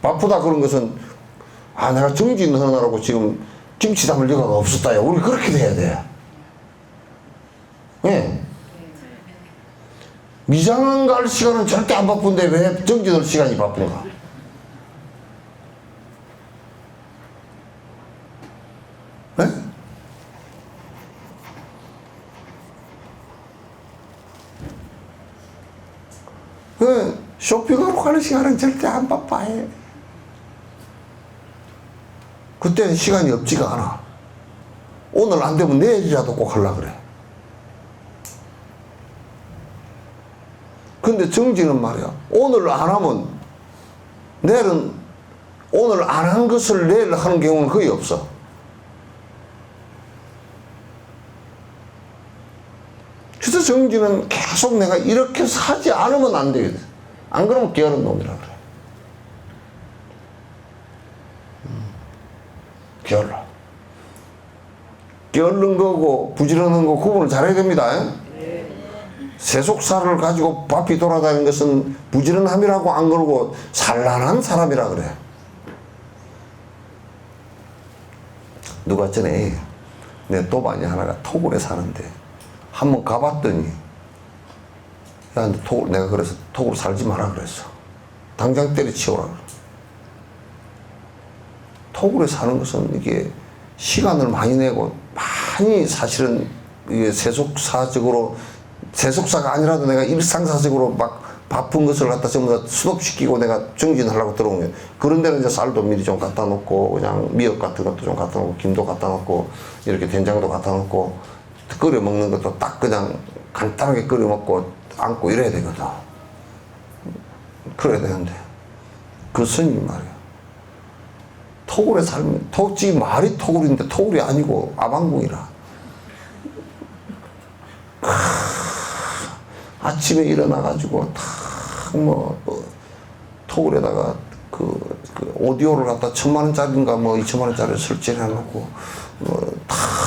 바쁘다 그런 것은 내가 정진하느라고 지금 김치 담을 여가가 없었다야. 우리 그렇게 돼야 돼. 예. 미장원 갈 시간은 절대 안 바쁜데 왜 정진을 시간이 바쁜가? 네? 그 쇼핑하러 가는 시간은 절대 안 바빠해. 그때는 시간이 없지가 않아. 오늘 안 되면 내일이라도 꼭 하려고 그래. 근데 정지는 말이야, 오늘 안 하면 내일은, 오늘 안 한 것을 내일 하는 경우는 거의 없어. 그래서 정지는 계속 내가 이렇게 사지 않으면 안 되거든. 안 그러면 게으른 놈이라 그래. 게을러. 게으른 거고 부지런한 거 구분을 잘해야 됩니다. 세속사를 가지고 바삐 돌아다니는 것은 부지런함이라고 안 그러고 산란한 사람이라 그래. 누가 전에 내 또반이 하나가 토굴에 사는데 한번 가봤더니, 야, 근데 내가 그래서 토굴 살지 마라 그랬어. 당장 때려치우라 그래. 토굴에 사는 것은 이게 시간을 많이 내고 많이 사실은 이게 세속사적으로, 세속사가 아니라도 내가 일상사적으로 막 바쁜 것을 갖다 전부 다 수독시키고 내가 정진하려고 들어오면, 그런 데는 이제 쌀도 미리 좀 갖다 놓고, 그냥 미역 같은 것도 좀 갖다 놓고, 김도 갖다 놓고, 이렇게 된장도 갖다 놓고, 끓여 먹는 것도 딱 그냥 간단하게 끓여 먹고 앉고 이래야 되거든. 그래야 되는데, 그 스님 말이야, 토굴에 살면, 지금 말이 토굴인데 토굴이 아니고 아방궁이라. 아침에 일어나가지고 토굴에다가 그 오디오를 갖다 1000만원짜리인가 2000만원짜리 설치를 해놓고,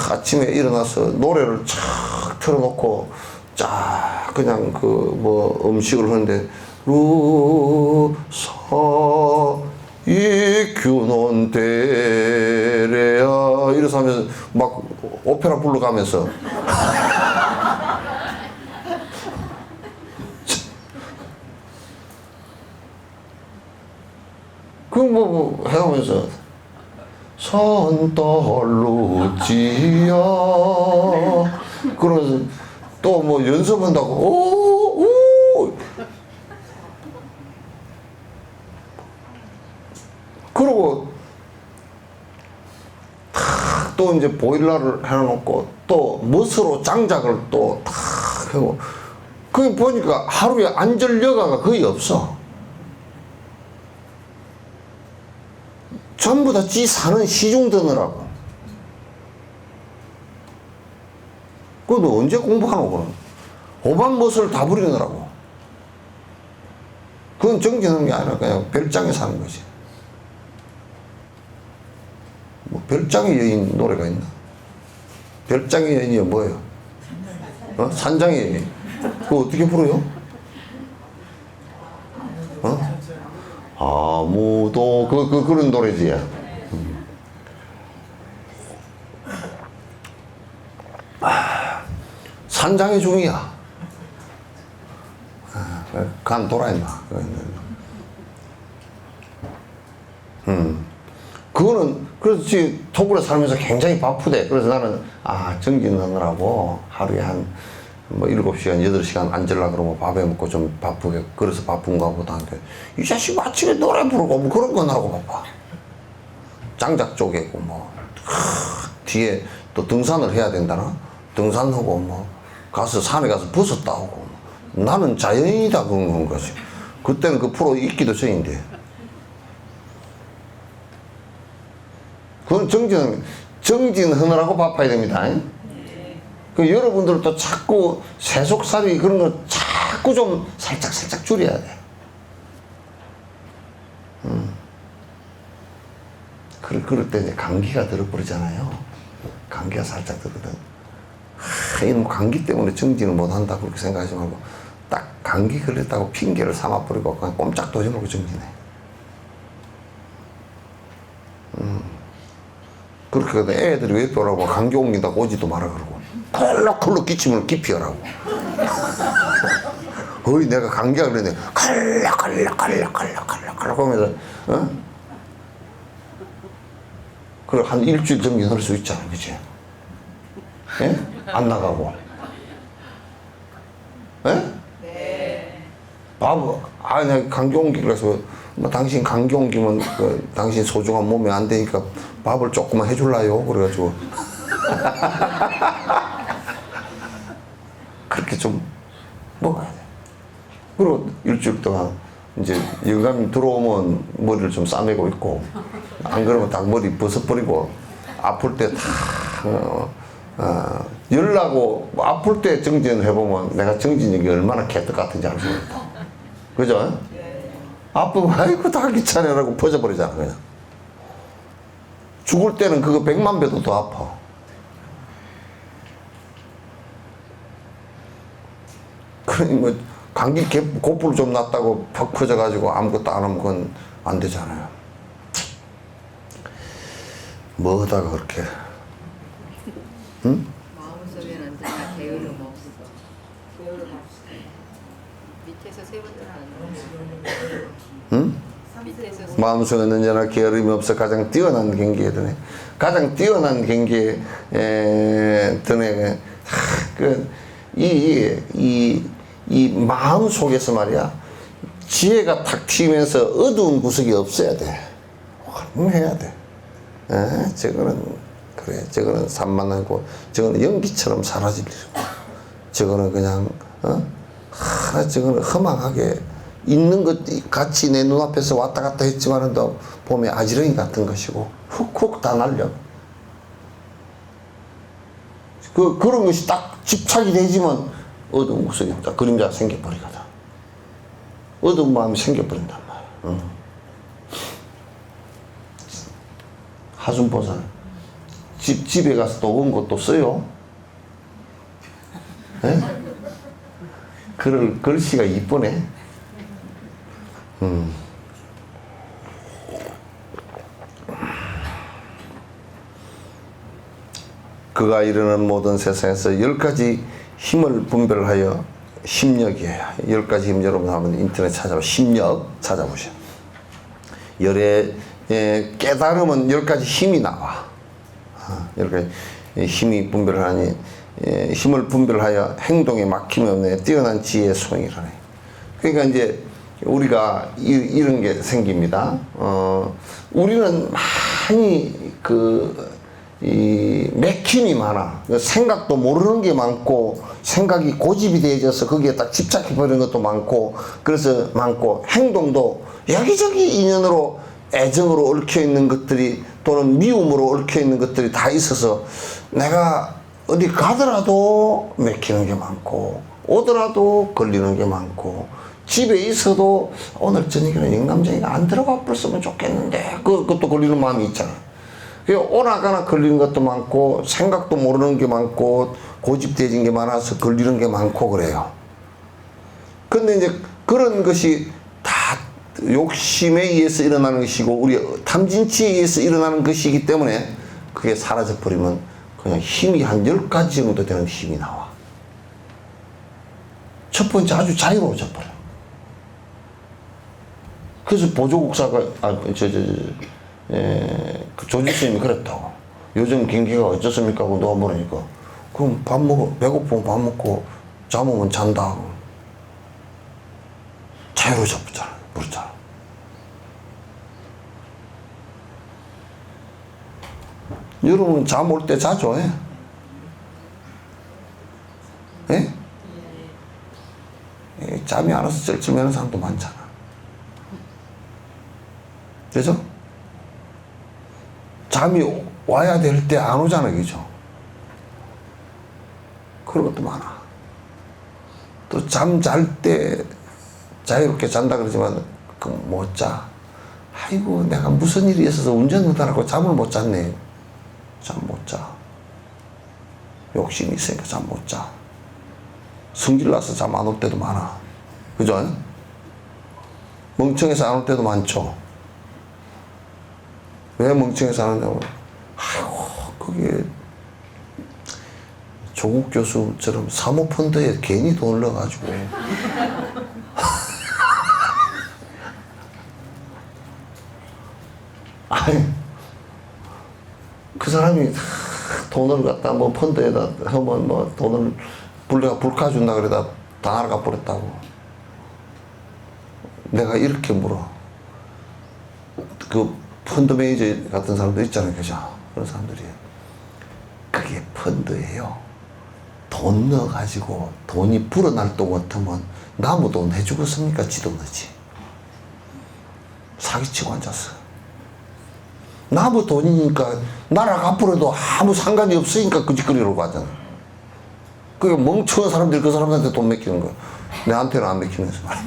아침에 일어나서 노래를 쫙 틀어놓고 쫙 그냥 음식을 하는데, 루서 이규논 데레야 이래서 하면서 막 오페라 불러가면서 해오면서 선떨루지야 그러면서 또 연습한다고 오 그러고 또 이제 보일러를 해놓고 또 멋으로 장작을 또 탁 하고, 그게 보니까 하루에 앉을 여가가 거의 없어. 전부 다 지 사는 시중 드느라고. 그거 언제 공부하노, 그럼? 오반 멋을 다 부리느라고. 그건 정지하는 게 아니라 그냥 별장에 사는 거지. 별장의 여인 노래가 있나? 별장의 여인이 뭐예요? 산장의 여인. 그거 어떻게 부르요? 아무도 그런 노래지. 산장의 중이야. 간 돌아있나? 그거는, 그렇지, 토굴에 살면서 굉장히 바쁘대. 그래서 나는, 정진하느라고 하루에 한 7시간, 8시간 앉으려고 그러면 밥에 먹고 좀 바쁘게, 그래서 바쁜가 보다. 이 자식 아침에 노래 부르고 그런 거 나라고 바빠. 장작 쪼개고 뒤에 또 등산을 해야 된다나? 등산하고 가서 산에 가서 버섯 따오고. 나는 자연인이다 그런 거지. 그때는 그 프로 있기도 전인데. 그건 정진하느라고 바빠야 됩니다. 그 여러분들도 자꾸 세속살이 그런 거 자꾸 좀 살짝 줄여야 돼. 그럴 때 이제 감기가 들어버리잖아요. 감기가 살짝 들거든. 이놈 감기 때문에 정진을 못한다 그렇게 생각하지 말고, 딱 감기 걸렸다고 핑계를 삼아버리고 그냥 꼼짝도 하지 말고 정진해. 그렇게 하다 애들이 왜 뼈라고 감기 옮긴다고 오지도 마라 그러고, 콜록콜록 기침을 깊이 하라고. 어이, 내가 감기가 그랬네. 칼락 하면서, 어? 그래, 한 일주일 정도 넣을 수 있잖아, 그치? 예? 안 나가고. 예? 네. 바보, 내가 감기 옮기 그래서, 뭐, 당신 감기 옮기면, 당신 소중한 몸에 안 되니까 밥을 조금만 해줄라요? 그래가지고. 그렇게 좀 먹어야 돼. 그리고 일주일 동안 이제 영감이 들어오면 머리를 좀 싸매고 있고, 안 그러면 딱 머리 벗어버리고, 아플 때 열나고 아플 때 정진 해보면 내가 정진력이 얼마나 개떡 같은지 알 수 있다. 그죠? 아프면 아이고 다 귀찮아라고 퍼져버리잖아 그냥. 죽을 때는 그거 100만 배도 더 아파. 그러니 뭐 감기 고풀 좀 났다고 퍽 퍼져가지고 아무것도 안 하면 그건 안 되잖아요. 뭐하다가 그렇게, 응? 마음속에는 언제나 게으름 없어. 게으름 없어. 밑에서 세 번째 하는 응? 밑에서 마음속에는 언제나 게으름이 없어 가장 뛰어난 경기에 드네. 가장 뛰어난 경기에 드네. 이 마음 속에서 말이야, 지혜가 탁 튀면서 어두운 구석이 없어야 돼. 환해야 돼. 저거는, 그래, 저거는 산만하고, 저거는 연기처럼 사라질 일이고, 저거는 그냥, 저거는 허망하게 있는 것 같이 내 눈앞에서 왔다 갔다 했지만은 또 보면 아지렁이 같은 것이고, 훅훅 다 날려. 그런 것이 딱 집착이 되지만 어두운 구석이 딱 그림자가 생겨버리거든. 어두운 마음이 생겨버린단 말이야. 하순보살. 집에 가서 또 온 것도 써요. 예? 글씨가 이쁘네. 그가 이르는 모든 세상에서 10가지 힘을 분별하여 심력이에요. 10가지 힘 여러분 한번 인터넷 찾아보세요. 심력 찾아보세요. 열의 깨달음은 10가지 힘이 나와. 10가지 힘이 분별하니 힘을 분별하여 행동에 막힘이 없네. 뛰어난 지혜의 소행이라네. 그러니까 이제 우리가 이런 게 생깁니다. 우리는 많이 맥힘이 많아. 생각도 모르는 게 많고, 생각이 고집이 되어져서 거기에 딱 집착해버리는 것도 많고, 그래서 많고, 행동도 여기저기 인연으로 애정으로 얽혀있는 것들이, 또는 미움으로 얽혀있는 것들이 다 있어서, 내가 어디 가더라도 맥히는 게 많고, 오더라도 걸리는 게 많고, 집에 있어도 오늘 저녁에는 영감쟁이가 안 들어가 버렸으면 좋겠는데, 그것도 걸리는 마음이 있잖아. 오나가나 걸리는 것도 많고, 생각도 모르는 게 많고, 고집되어진 게 많아서 걸리는 게 많고 그래요. 근데 이제 그런 것이 다 욕심에 의해서 일어나는 것이고, 우리 탐진치에 의해서 일어나는 것이기 때문에 그게 사라져버리면 그냥 힘이 한 10가지 정도 되는 힘이 나와. 첫 번째, 아주 자유로워져 버려. 그래서 보조국사가, 그 조지스님이 그랬다고. 요즘 경기가 어쩌습니까? 하고 누가 물으니까, 그럼 밥 먹어, 배고프면 밥 먹고, 잠오면 잔다. 자유로워져 버렸잖아. 그렇잖아. 여러분, 잠 올 때 자죠, 예? 예? 잠이 안 와서 쩔쩔매는 사람도 많잖아. 그죠? 잠이 와야 될 때 안 오잖아, 그죠? 그런 것도 많아. 또 잠 잘 때 자유롭게 잔다 그러지만 못 자. 아이고, 내가 무슨 일이 있어서 운전 못하라고 잠을 못 잤네. 잠 못 자. 욕심이 있으니까 잠 못 자. 성질 나서 잠 안 올 때도 많아. 그죠? 멍청해서 안 올 때도 많죠. 왜 멍청해서 안 오냐고. 아이고, 그게 조국 교수처럼 사모펀드에 괜히 돈을 넣어가지고 아니 그 사람이 돈을 갖다 뭐 펀드에다 하면 뭐 돈을 불카 준다 그러다 다 날아가 버렸다고. 내가 이렇게 물어. 그 펀드 매니저 같은 사람도 있잖아요, 그죠? 그런 사람들이 그게 펀드예요. 돈 넣어가지고 돈이 불어날 돈 같으면 나무 돈 해주겠습니까? 지도 넣지. 사기치고 앉았어. 나무 돈이니까 날아가 버려도 아무 상관이 없으니까 그 짓거리라고 하잖아. 그게 멍청한 사람들이 그 사람한테 돈 맡기는 거야. 내한테는 안 맡기면서 말이야.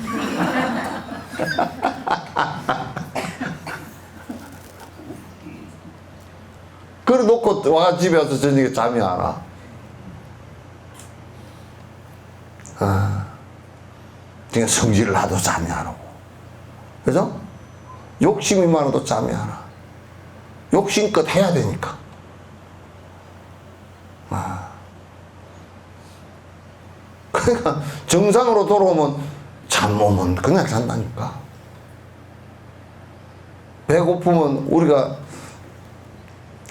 그래 놓고 와 집에 와서 저녁에 잠이 안 와. 그냥 성질을 놔도 잠이 안 오고. 그죠? 욕심이 많아도 잠이 안 와. 욕심껏 해야 되니까. 그러니까 정상으로 돌아오면 잠 오면 그냥 잔다니까. 배고프면 우리가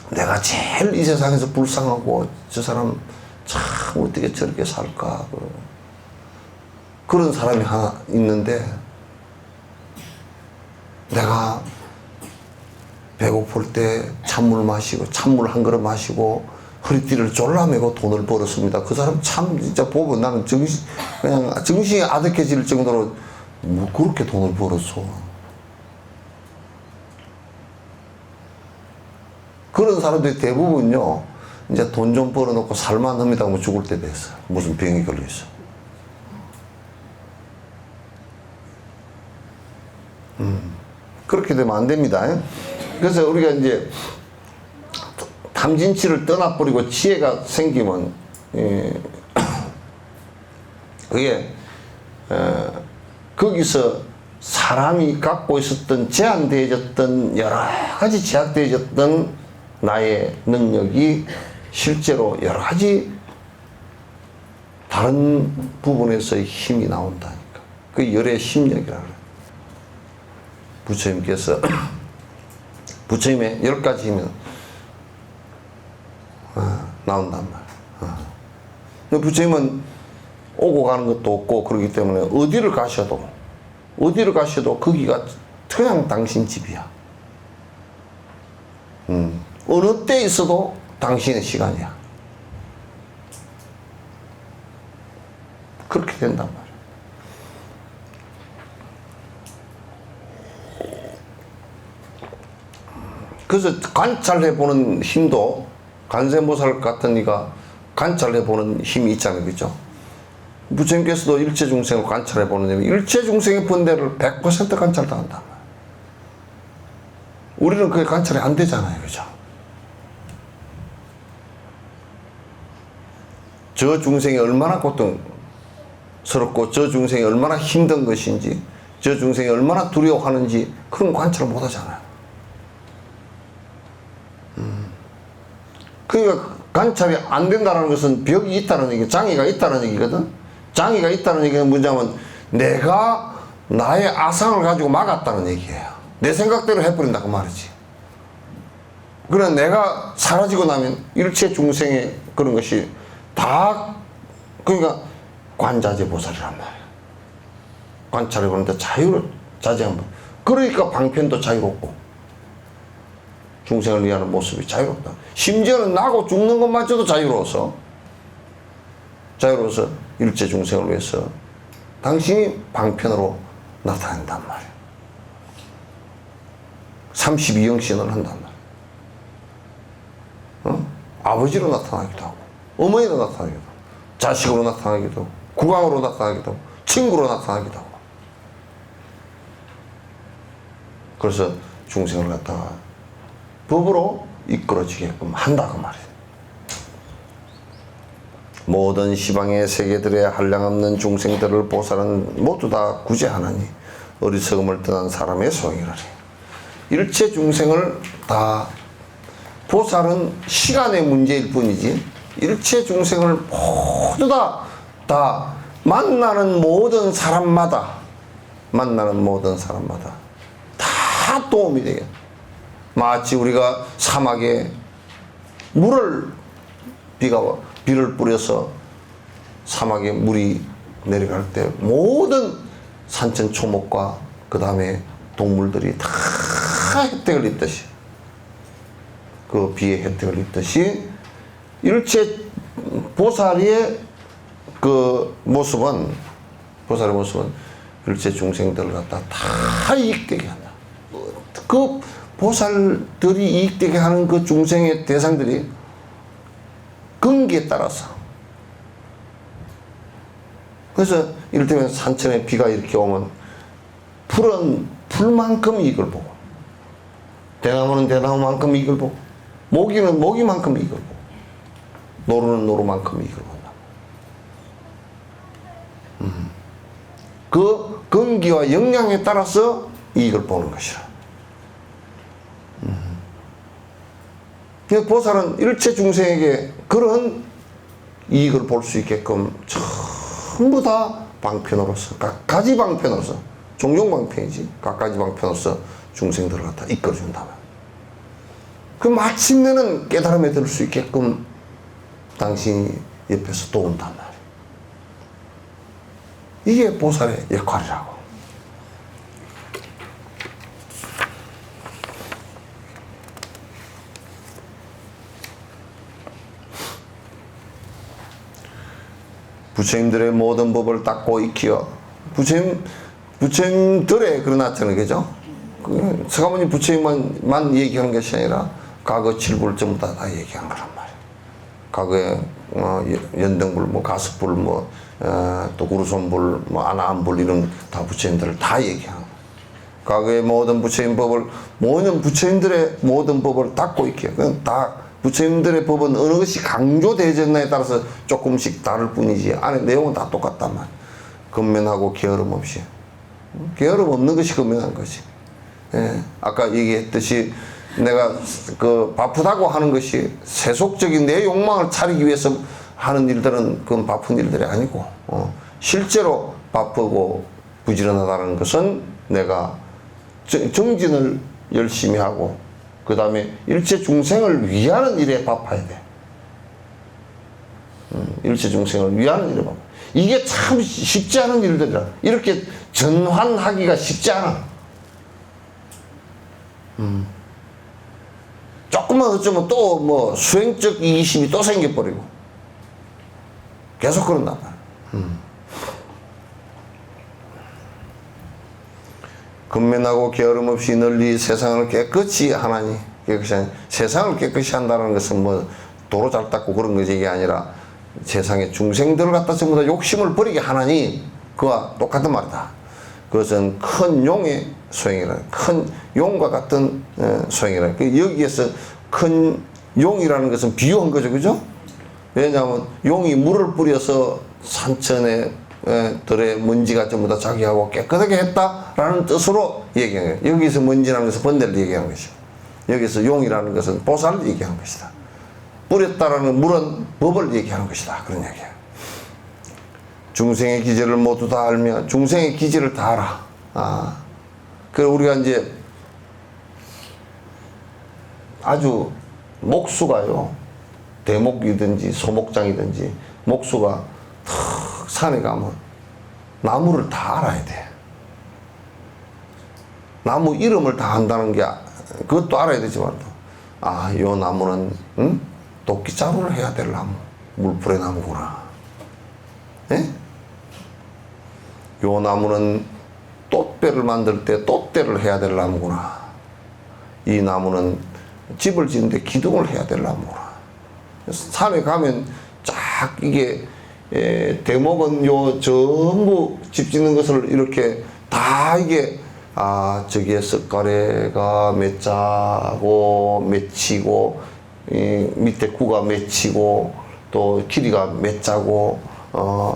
내가 제일 이 세상에서 불쌍하고 저 사람 참 어떻게 저렇게 살까 그런 사람이 하나 있는데 내가 배고플 때 찬물 마시고 찬물 한 그릇 마시고 허리띠를 졸라매고 돈을 벌었습니다. 그 사람 참 진짜 보고 나는 그냥 정신이 아득해질 정도로 뭐 그렇게 돈을 벌었어. 그런 사람들이 대부분요, 이제 돈 좀 벌어놓고 살만합니다 하면 죽을 때 됐어. 무슨 병이 걸려있어. 그렇게 되면 안 됩니다. 그래서 우리가 이제 탐진치를 떠나버리고 지혜가 생기면, 그게, 거기서 사람이 갖고 있었던 제한되어졌던 여러 가지 제약되어졌던 나의 능력이 실제로 여러 가지 다른 부분에서의 힘이 나온다니까. 그 열의 심력이라 그래요. 부처님께서 부처님의 10가지 힘이 나온단 말이에요. 부처님은 오고 가는 것도 없고 그렇기 때문에 어디를 가셔도 거기가 그냥 당신 집이야. 어느 때 있어도 당신의 시간이야. 그렇게 된단 말이야. 그래서 관찰해보는 힘도 관세음보살 같은 이가 관찰해보는 힘이 있잖아요. 그죠? 부처님께서도 일체중생을 관찰해보는 힘이 일체중생의 번뇌를 100% 관찰당한단 말이야. 우리는 그게 관찰이 안 되잖아요. 그죠? 저 중생이 얼마나 고통스럽고 저 중생이 얼마나 힘든 것인지 저 중생이 얼마나 두려워하는지 그런 관찰을 못 하잖아요. 그러니까 관찰이 안 된다는 것은 벽이 있다는 얘기, 장애가 있다는 얘기거든. 장애가 있다는 얘기는 뭐냐면 내가 나의 아상을 가지고 막았다는 얘기예요. 내 생각대로 해버린다 그 말이지. 그러나 내가 사라지고 나면 일체 중생의 그런 것이 다 그러니까 관자재 보살이란 말이야. 관찰해 보는데 자유를 자제한 법. 그러니까 방편도 자유롭고 중생을 위하는 모습이 자유롭다. 심지어는 나고 죽는 것마저도 자유로워서 일체 중생을 위해서 당신이 방편으로 나타낸단 말이야. 32영신을 한단 말이야. 아버지로 나타나기도 하고 어머니로 나타나기도 하고 자식으로 나타나기도 하고 국왕으로 나타나기도 하고 친구로 나타나기도 하고 그래서 중생을 갖다가 법으로 이끌어지게끔 한다 그 말이에요. 모든 시방의 세계들의 한량없는 중생들을 보살은 모두 다 구제하나니 어리석음을 떠난 사람의 소행이라니. 일체 중생을 다 보살은 시간의 문제일 뿐이지 일체 중생을 모두 다 만나는 모든 사람마다 다 도움이 되게. 마치 우리가 사막에 비를 뿌려서 사막에 물이 내려갈 때 모든 산천 초목과 그 다음에 동물들이 다 혜택을 입듯이, 그 비의 혜택을 입듯이 일체 보살의 그 모습은, 일체 중생들을 갖다 다 이익되게 한다. 그 보살들이 이익되게 하는 그 중생의 대상들이 근기에 따라서, 그래서 이를테면 산천에 비가 이렇게 오면 풀은 풀만큼 이익을 보고, 대나무는 대나무만큼 이익을 보고, 모기는 모기만큼 이익을 보고, 노루는 노루만큼 이익을 본다. 그 근기와 역량에 따라서 이익을 보는 것이라. 보살은 일체 중생에게 그런 이익을 볼 수 있게끔 전부 다 방편으로서, 각가지 방편으로서, 종종 방편이지, 각가지 방편으로서 중생들을 갖다 이끌어준다면, 그 마침내는 깨달음에 들 수 있게끔 당신이 옆에서 도운단 말이에요. 이게 보살의 역할이라고. 부처님들의 모든 법을 닦고 익히어, 부처님들의 그러놨잖아요, 그죠? 서가모니 부처님만 얘기하는 것이 아니라 과거 칠불 전부 다 얘기한 거란 말이에요. 과거에 연등불, 가습불, 또 구루손불, 아나한불 이런 다 부처님들을 다 얘기하는 거예요. 과거의 모든 부처님들의 모든 법을 닦고 익혀요. 그건 다 부처님들의 법은 어느 것이 강조되어졌나에 따라서 조금씩 다를 뿐이지 안에 내용은 다 똑같단 말이에요. 근면하고 게으름 없이. 게으름 없는 것이 근면한 것이. 예, 아까 얘기했듯이 내가 바쁘다고 하는 것이 세속적인 내 욕망을 차리기 위해서 하는 일들은 그건 바쁜 일들이 아니고, 실제로 바쁘고 부지런하다는 것은 내가 정진을 열심히 하고 그 다음에 일체 중생을 위하는 일에 바빠야 돼. 일체 중생을 위하는 일에 바빠. 이게 참 쉽지 않은 일들이라. 이렇게 전환하기가 쉽지 않아. 조금만 어쩌면 또 수행적 이기심이 또 생겨버리고 계속 그런단 말이야. 근면하고 게으름 없이 널리 세상을 깨끗이 하나니, 세상을 깨끗이 한다는 것은 도로 잘 닦고 그런 것이 아니라 세상의 중생들을 갖다 전부 다 욕심을 버리게 하나니, 그와 똑같은 말이다. 그것은 큰 용의 소행이라, 큰 용과 같은 소행이라. 여기에서 큰 용이라는 것은 비유한 거죠, 그죠? 왜냐하면 용이 물을 뿌려서 산천에 들의 먼지가 전부 다 자기하고 깨끗하게 했다라는 뜻으로 얘기한 거예요. 여기서 먼지라는 것은 번뇌를 얘기하는 것이고, 여기서 용이라는 것은 보살을 얘기하는 것이다. 뿌렸다라는 물은 법을 얘기하는 것이다. 그런 얘기예요. 중생의 기질을 모두 다 알면, 중생의 기질을 다 알아. 그래서 우리가 이제 아주 목수가요, 대목이든지 소목장이든지 목수가 탁 산에 가면 나무를 다 알아야 돼. 나무 이름을 다 한다는 게, 그것도 알아야 되지만, 요 나무는 도끼자루를 해야 될 나무, 물풀의 나무구나. 예? 요 나무는 돛배를 만들 때 돛대를 해야 될 나무구나. 이 나무는 집을 짓는데 기둥을 해야 될 나무구나. 산에 가면 쫙 이게 대목은 요 전부 집 짓는 것을 이렇게 다 이게 저기에 석가래가 맺자고 맺히고 밑에 구가 맺히고 또 길이가 맺자고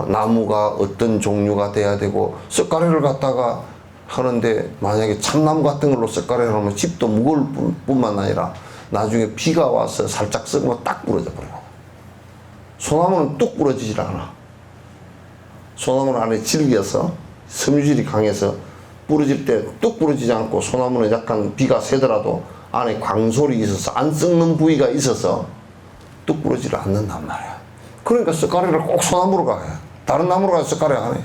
나무가 어떤 종류가 돼야 되고, 석가래를 갖다가 하는데 만약에 참나무 같은 걸로 석가래를 하면 집도 무거울 뿐만 아니라 나중에 비가 와서 살짝 썩으면 딱 부러져 버려요. 소나무는 뚝 부러지질 않아. 소나무는 안에 질겨서 섬유질이 강해서 부러질 때 뚝 부러지지 않고, 소나무는 약간 비가 새더라도 안에 광솔이 있어서 안 썩는 부위가 있어서 뚝 부러지지 않는단 말이야. 그러니까 쇳가래를 꼭 소나무로 가요. 다른 나무로 가서 쇳가래 안 해.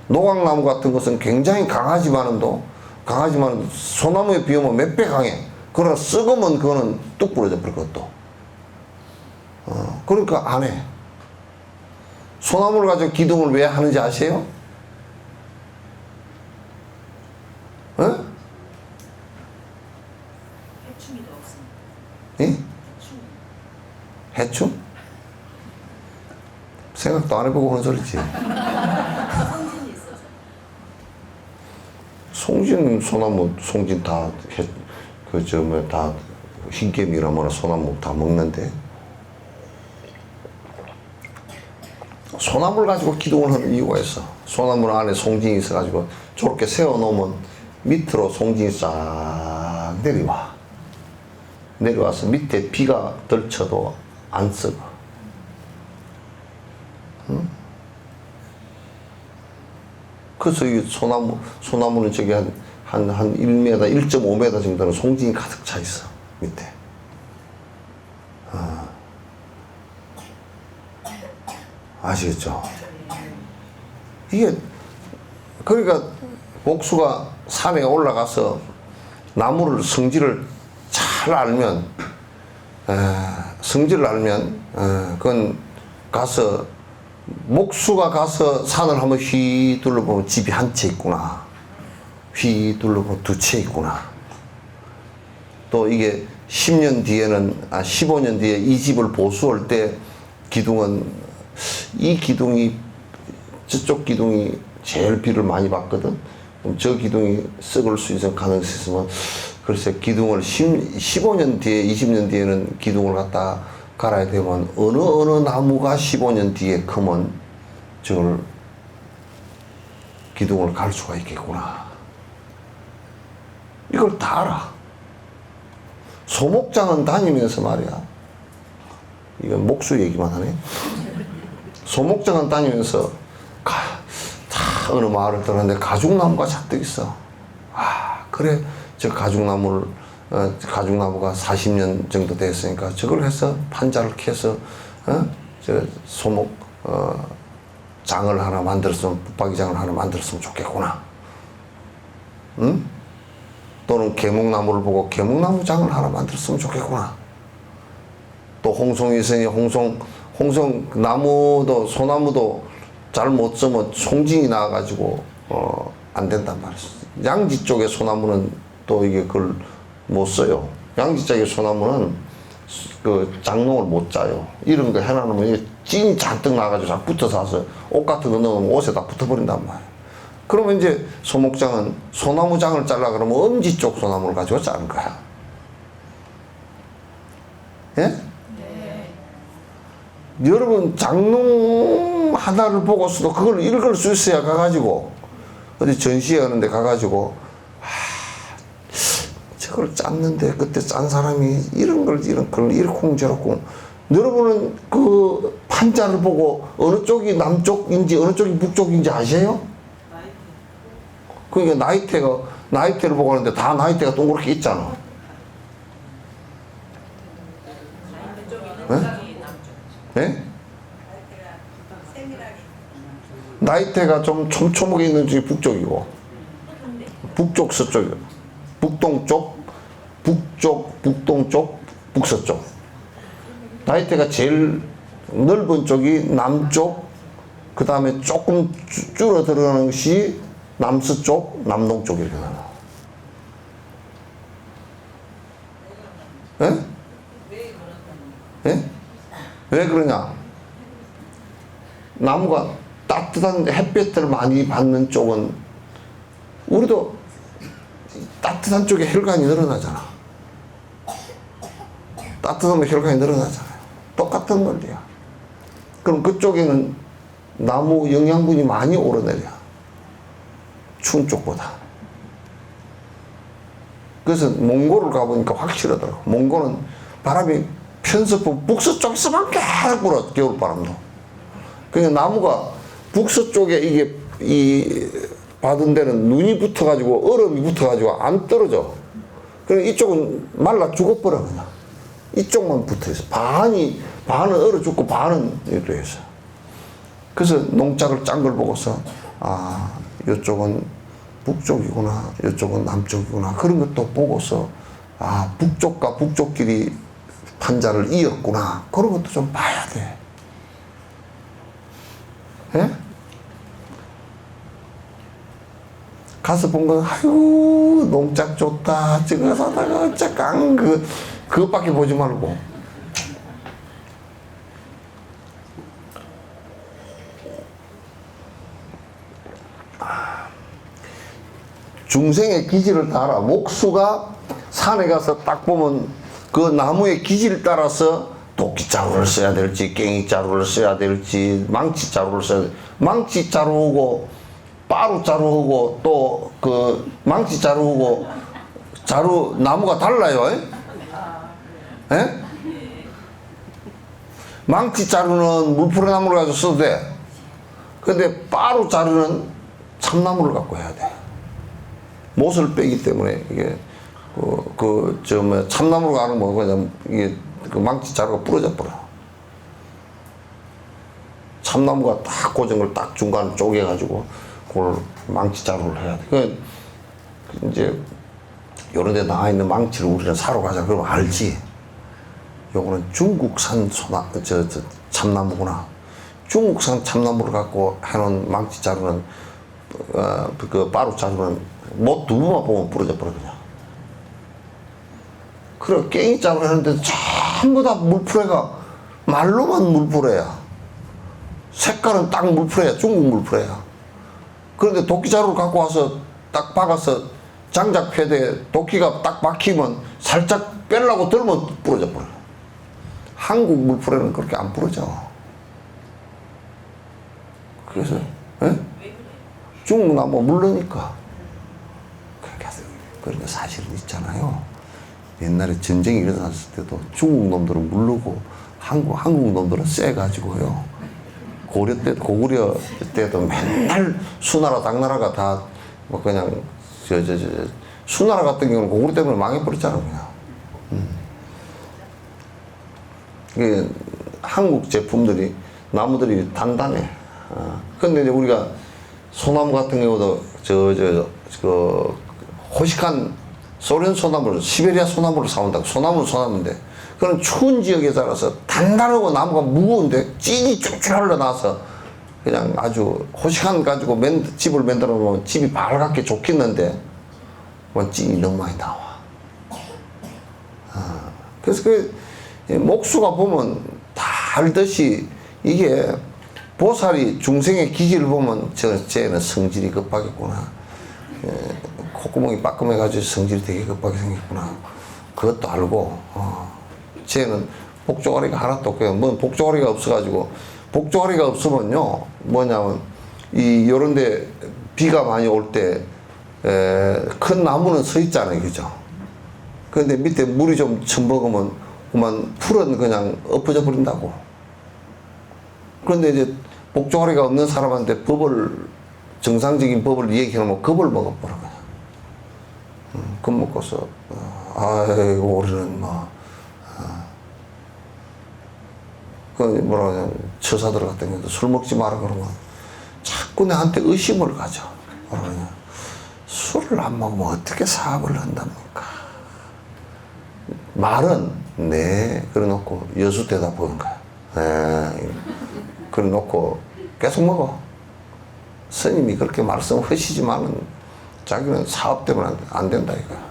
노각나무 같은 것은 굉장히 강하지만은 소나무에 비하면 몇 배 강해. 그러나 썩으면 그거는 뚝 부러져 버릴 것도. 그러니까 안 해. 소나무를 가지고 기둥을 왜 하는지 아세요? 어? 해충이 더 없습니다. 예? 해충? 생각도 안 해보고 하는 소리지. 성진이 있어서. 송진, 소나무, 송진 다, 다 흰개미나 뭐나 소나무 다 먹는데. 소나무를 가지고 기둥을 하는 이유가 있어. 소나무 안에 송진이 있어가지고 저렇게 세워놓으면 밑으로 송진이 싹 내려와. 내려와서 밑에 비가 덜 쳐도 안 썩어. 응? 그래서 이 소나무는 저기 한 1m, 1.5m 정도는 송진이 가득 차 있어, 밑에. 아시겠죠? 이게, 그러니까 목수가 산에 올라가서 나무를 성질을 잘 알면, 그건 가서, 목수가 가서 산을 한번 휘 둘러보면 집이 한 채 있구나. 휘 둘러보면 두 채 있구나. 또 이게 10년 뒤에는, 15년 뒤에 이 집을 보수할 때 기둥은, 이 기둥이, 저쪽 기둥이 제일 비를 많이 받거든. 그럼 저 기둥이 썩을 수 있는 가능성이 있으면, 글쎄 기둥을 15년 뒤에, 20년 뒤에는 기둥을 갖다 갈아야 되면 어느 나무가 15년 뒤에 크면 저걸 기둥을 갈 수가 있겠구나. 이걸 다 알아. 소목장은 다니면서 말이야. 이건 목수 얘기만 하네. 소목장은 다니면서 다 어느 마을을 들었는데 가죽나무가 잔뜩 있어. 그래, 저 가죽나무가 40년 정도 됐으니까 저걸 해서 판자를 캐서 저 소목 장을 하나 만들었으면, 붙박이장을 하나 만들었으면 좋겠구나. 응? 또는 계목나무를 보고 계목나무장을 하나 만들었으면 좋겠구나. 또 홍송이 있으니 홍송나무도, 소나무도 잘 못 쓰면 송진이 나와가지고 안 된단 말이야. 양지 쪽의 소나무는 또 이게 그걸 못 써요. 양지 쪽의 소나무는 그 장롱을 못 짜요. 이런 거 해놔놓으면 찐이 잔뜩 나가지고 다 붙어서 와서 옷 같은 거 넣으면 옷에 다 붙어버린단 말이야. 그러면 이제 소목장은 소나무장을 잘라 그러면 엄지 쪽 소나무를 가지고 자른 거야. 예? 네. 여러분 장롱 하나를 보고서도 그걸 읽을 수 있어야 가가지고 어디 전시회 하는데 가가지고 저걸 짰는데 그때 짠 사람이 이런 걸 이렇쿵 저렇쿵. 여러분은 그 판자를 보고 어느 쪽이 남쪽인지 어느 쪽이 북쪽인지 아세요? 그러니까 나이테를 보고 하는데 다 나이테가 동그랗게 있잖아. 네? 나이테가 좀 촘촘하게 있는 쪽이 북쪽이고, 북쪽, 서쪽이고, 북동쪽, 북동쪽, 북서쪽. 나이테가 제일 넓은 쪽이 남쪽, 그 다음에 조금 줄어 들어가는 것이 남서쪽, 남동쪽 이렇게 나와. 예? 예? 왜 그러냐? 나무가 따뜻한 햇볕을 많이 받는 쪽은, 우리도 따뜻한 쪽에 혈관이 늘어나잖아. 따뜻하면 혈관이 늘어나잖아요. 똑같은 원리야. 그럼 그쪽에는 나무 영양분이 많이 오르내려. 추운 쪽보다. 그래서 몽골을 가보니까 확실하더라고. 몽골은 바람이 편서풍 북서쪽에서만 계속 불어, 겨울바람도. 그러니까 나무가 북서쪽에 이게 이 받은 데는 눈이 붙어가지고 얼음이 붙어가지고 안 떨어져. 그러니까 이쪽은 말라 죽어버려 그냥. 이쪽만 붙어있어. 반은 얼어 죽고 반은 이렇게 있어. 그래서 농작을 짠 걸 보고서 아 이쪽은 북쪽이구나, 이쪽은 남쪽이구나 그런 것도 보고서 아 북쪽과 북쪽끼리 판자를 이었구나 그런 것도 좀 봐야 돼. 예? 가서 본 건 아이고 농작 좋다 저거 사다가 어쩌깐 그것밖에 보지 말고 중생의 기질을 따라 목수가 산에 가서 딱 보면 그 나무의 기질을 따라서 도끼자루를 써야 될지 깽이자루를 써야 될지 망치자루를 써야 될지 망치자루하고 빠루자루하고 또 그 망치자루하고 자루 나무가 달라요. 예? 망치자루는 물풀의 나무를 가지고 써도 돼. 근데 빠루자루는 참나무를 갖고 해야 돼. 못을 빼기 때문에 이게 참나무로 가는 뭐 그냥 이게 그 망치 자루가 부러져 버려. 참나무가 딱 꽂은 걸 딱 중간 쪼개 가지고 그걸 망치 자루를 해야 돼. 그 이제 요런 데 나와 있는 망치를 우리는 사러 가자 그러면 알지. 요거는 중국산 참나무구나. 중국산 참나무를 갖고 해놓은 망치 자루는 그 빠루 자루는 못 두부만 보면 부러져 버려 그냥. 그래 깽이 자루 하는데 전부 다 물풀레가 말로만 물풀레야. 색깔은 딱 물풀레야. 중국 물풀레야. 그런데 도끼 자루를 갖고 와서 딱 박아서 장작 패대에 도끼가 딱 박히면 살짝 빼려고 들면 부러져 버려. 한국 물풀레는 그렇게 안 부러져. 그래서 예? 중국 나무 물르니까. 그러니까 사실은 있잖아요. 옛날에 전쟁이 일어났을 때도 중국 놈들은 물르고 한국 놈들은 쎄가지고요. 고구려 때도 맨날 수나라 당나라가 다 뭐 그냥 수나라 같은 경우는 고구려 때문에 망해버렸잖아 그냥. 한국 제품들이 나무들이 단단해. 근데 이제 우리가 소나무 같은 경우도 그 호식한 소련 소나무를 시베리아 소나무를 사온다고. 소나무는 소나무인데 그런 추운 지역에 자라서 단단하고 나무가 무거운데 찐이 쭉쭉 흘러나와서 그냥 아주 호식한 가지고 집을 만들어 놓으면 집이 밝게 좋겠는데 찐이 너무 많이 나와. 그래서 그 목수가 보면 다 알듯이 이게 보살이 중생의 기질을 보면 쟤는 성질이 급하겠구나. 콧구멍이 빠끔해가지고 성질이 되게 급하게 생겼구나. 그것도 알고, 쟤는 복조가리가 하나도 없고요. 뭐 복조가리가 없어가지고, 복조가리가 없으면요, 뭐냐면, 요런데 비가 많이 올 때, 큰 나무는 서 있잖아요. 그죠? 그런데 밑에 물이 좀 첨벙으면, 그만 풀은 그냥 엎어져 버린다고. 그런데 이제 복조가리가 없는 사람한테 정상적인 법을 얘기하면 겁을 먹어버려, 그냥. 겁 먹고서, 아이고, 우리는 뭐라 그러냐, 처사 들어갔던 것도 술 먹지 마라 그러면 자꾸 내한테 의심을 가져. 뭐라 그러냐, 술을 안 먹으면 어떻게 사업을 한답니까? 말은, 네, 그래 놓고 여수 대답하는 거야. 네, 그래 놓고 계속 먹어. 스님이 그렇게 말씀하시지만은 자기는 사업 때문에 안 된다 이거야.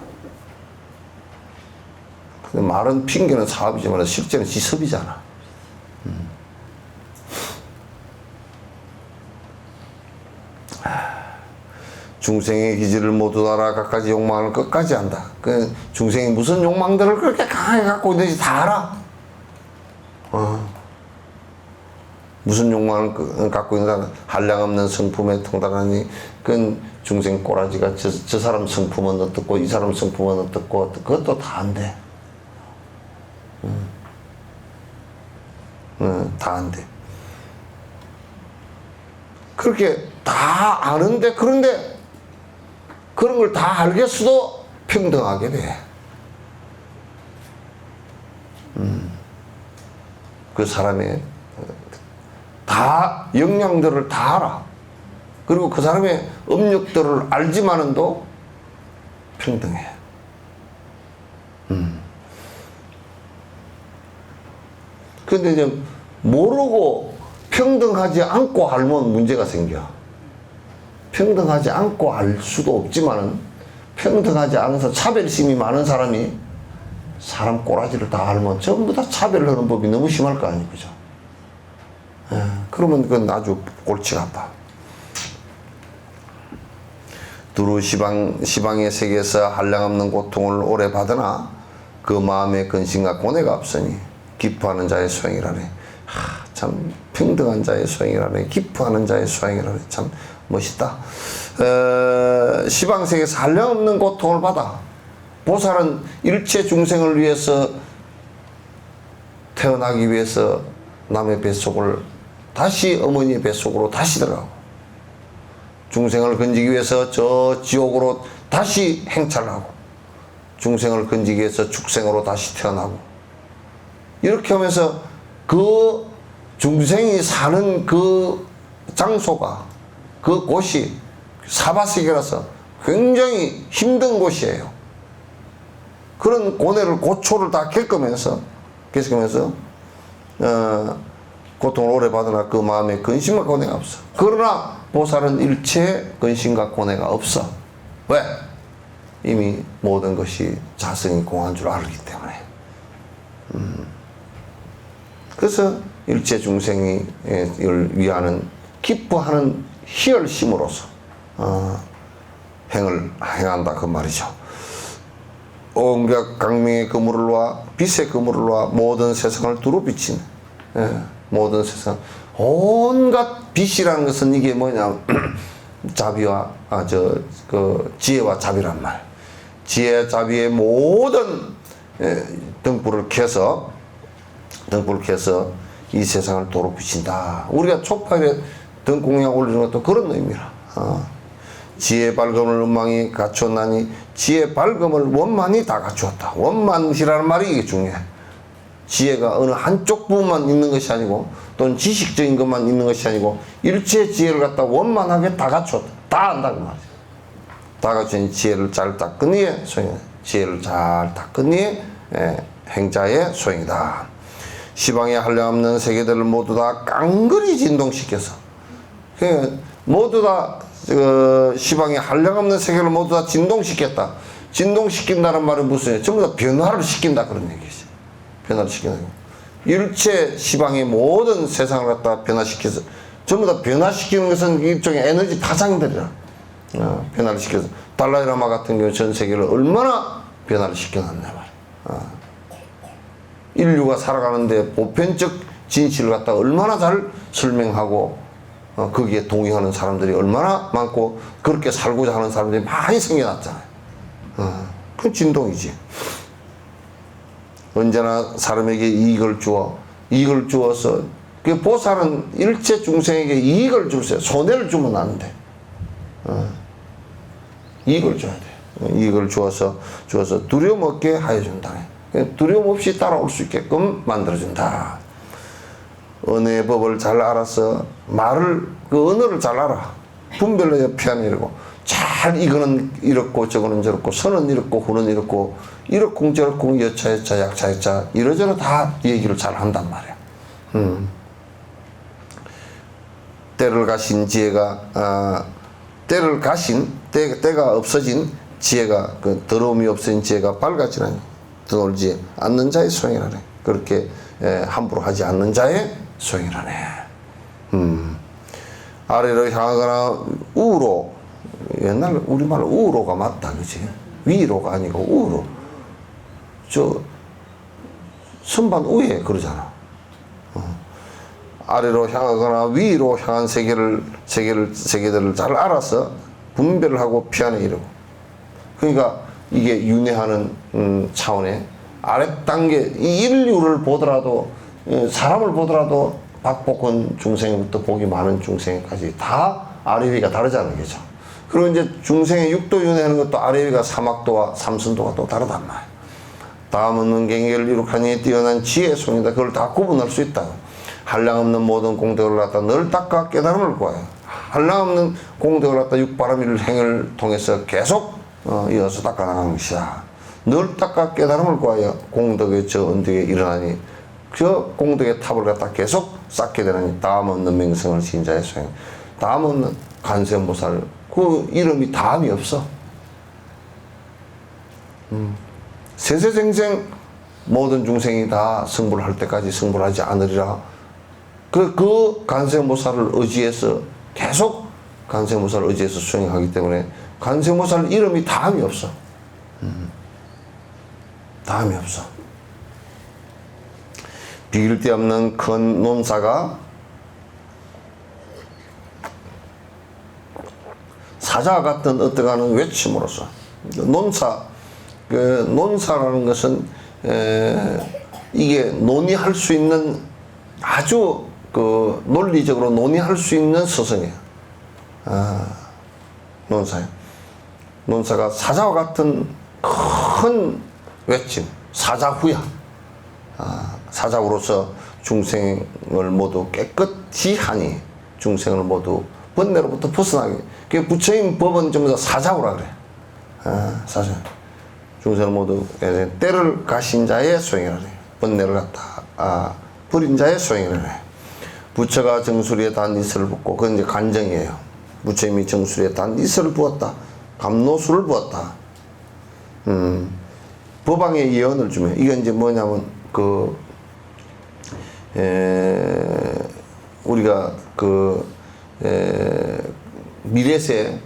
근데 말은 핑계는 사업이지만 실제는 지섭이잖아. 중생의 기질을 모두 알아 갖가지 욕망을 끝까지 안다. 그 중생이 무슨 욕망들을 그렇게 강하게 갖고 있는지 다 알아. 무슨 욕망을 갖고 있는 사람, 한량없는 성품에 통달하니 그건 중생 꼬라지가 저 사람 성품은 어떻고 이 사람 성품은 어떻고 그것도 다 안 돼. 다 안돼. 그렇게 다 아는데, 그런데 그런 걸 다 알겠어도 평등하게 돼. 그 사람의 다 역량들을 다 알아. 그리고 그 사람의 업력들을 알지만은도 평등해. 그런데 이제 모르고 평등하지 않고 알면 문제가 생겨. 평등하지 않고 알 수도 없지만은 평등하지 않아서 차별심이 많은 사람이 사람 꼬라지를 다 알면 전부 다 차별을 하는 법이 너무 심할 거 아니에요, 그죠? 그러면 그건 아주 골치가 아파. 두루 시방의 세계에서 한량없는 고통을 오래 받으나 그 마음에 근심과 고뇌가 없으니 기뻐하는 자의 소행이라네. 참 평등한 자의 소행이라네. 기뻐하는 자의 소행이라네. 참 멋있다. 시방세계에서 한량없는 고통을 받아. 보살은 일체 중생을 위해서 태어나기 위해서 남의 뱃속을 다시 어머니의 뱃속으로 다시 들어가고, 중생을 건지기 위해서 저 지옥으로 다시 행차하고, 중생을 건지기 위해서 축생으로 다시 태어나고, 이렇게 하면서 그 중생이 사는 그 장소가, 그 곳이 사바세계라서 굉장히 힘든 곳이에요. 그런 고뇌를, 고초를 다 겪으면서 고통을 오래 받으나 그 마음에 근심과 고뇌가 없어. 그러나 보살은 일체 근심과 고뇌가 없어. 왜? 이미 모든 것이 자성이 공한 줄 알기 때문에. 그래서 일체 중생이 위하는 기뻐하는 희열심으로서 행한다 그 말이죠. 온갖 강명의 그물을 놓아 빛의 그물을 놓아 모든 세상을 두루 비친, 모든 세상, 온갖 빛이라는 것은 이게 뭐냐, 자비와 지혜와 자비란 말. 지혜 자비의 모든 등불을 켜서 이 세상을 도로 비친다. 우리가 촛불에 등공양 올리는 것도 그런 의미라. 지혜 밝음을 원망이 갖추었나니 지혜 밝음을 원만이 다 갖추었다. 원만이라는 말이 이게 중요해. 지혜가 어느 한쪽 부분만 있는 것이 아니고, 또는 지식적인 것만 있는 것이 아니고, 일체 지혜를 갖다 원만하게 다 갖추었다. 다 안다 그 말이야. 다 갖춘 지혜를 잘 닦은 이의 소행이다. 지혜를 잘 닦은 이의 행자의 소행이다. 시방에 한량없는 세계들을 모두 다 깡그리 진동시켜서, 모두 다 시방에 한량없는 세계를 모두 다 진동시켰다. 진동시킨다는 말은 무슨 얘기야? 전부 다 변화를 시킨다 그런 얘기지. 변화를 시킨다. 일체 시방의 모든 세상을 갖다 변화시켜서, 전부 다 변화시키는 것은 일종의 에너지 파장들이라. 변화를 시켜서 달라이라마 같은 경우 전 세계를 얼마나 변화를 시켜놨냐 말이야. 인류가 살아가는데 보편적 진실을 갖다 얼마나 잘 설명하고, 거기에 동의하는 사람들이 얼마나 많고, 그렇게 살고자 하는 사람들이 많이 생겨났잖아요. 그건 진동이지. 언제나 사람에게 이익을 주어서, 그 보살은 일체 중생에게 이익을 주세요. 손해를 주면 안 돼. 이익을 줘야 돼. 이익을 주어서 두려움 없게 하여 준다. 두려움 없이 따라올 수 있게끔 만들어준다. 언어의 법을 잘 알아서 그 언어를 잘 알아. 분별로 피하내고 잘 이거는 이렇고 저거는 저렇고, 선은 이렇고 후는 이렇고, 이렇고 저렇고, 여차 약차 이러저러 다 얘기를 잘 한단 말이야. 때가 없어진 지혜가, 그 더러움이 없어진 지혜가 밝아지나니 드놀지 않는 자의 소행이라네. 그렇게 함부로 하지 않는 자의 소행이라네. 아래로 향하거나 우로, 옛날 우리말로 우로가 맞다, 그치? 위로가 아니고 우로. 선반 위에 그러잖아. 아래로 향하거나 위로 향한 세계들을 잘 알아서 분별을 하고 피하는 이러고. 그러니까 이게 윤회하는 차원의 아랫 단계, 이 인류를 보더라도, 사람을 보더라도 박복은 중생부터 복이 많은 중생까지 다 아래 위가 다르자는 거죠. 그리고 이제 중생의 육도윤회 하는 것도 아래 위가 사막도와 삼선도가 또 다르단 말이에요. 다음 없는 경계를 이룩하니 뛰어난 지혜의 손이다. 그걸 다 구분할 수 있다. 한량 없는 모든 공덕을 갖다 늘 닦아 깨달음을 구하여 한량 없는 공덕을 갖다 육바라밀 행을 통해서 계속 이어서 닦아나가는 것이다. 늘 닦아 깨달음을 구하여 공덕의 저 언덕에 일어나니 그 공덕의 탑을 갖다 계속 쌓게 되는 다음 없는 명성을 지닌 자의 소행. 다음 없는 관세음보살 그 이름이 다음이 없어. 세세생생 모든 중생이 다 승부를 할 때까지 승부를 하지 않으리라. 그 관세음보살을 의지해서 계속 관세음보살을 의지해서 수행하기 때문에 관세음보살 이름이 다음이 없어. 다음이 없어. 비길 데 없는 큰 논사가 사자와 같은 어떠가는 외침으로써 논사라는 것은 이게 논의할 수 있는 아주 그 논리적으로 논의할 수 있는 서성이에요. 논사예요. 논사가 사자와 같은 큰 외침, 사자후야. 사자후로서 중생을 모두 깨끗이 하니 중생을 모두 번뇌로부터 벗어나게. 그 부처님 법은 전부 다 사자후라 그래. 사자. 중생을 모두 때를 가신 자의 소행이라 그래. 번뇌를 갖다 버린 자의 소행이라 그래. 부처가 정수리에 단 이슬을 붓고 그건 이제 간정이에요. 부처님이 정수리에 단 이슬을 부었다. 감노수를 부었다. 법왕의 예언을 주면 이게 이제 뭐냐면 우리가 미래세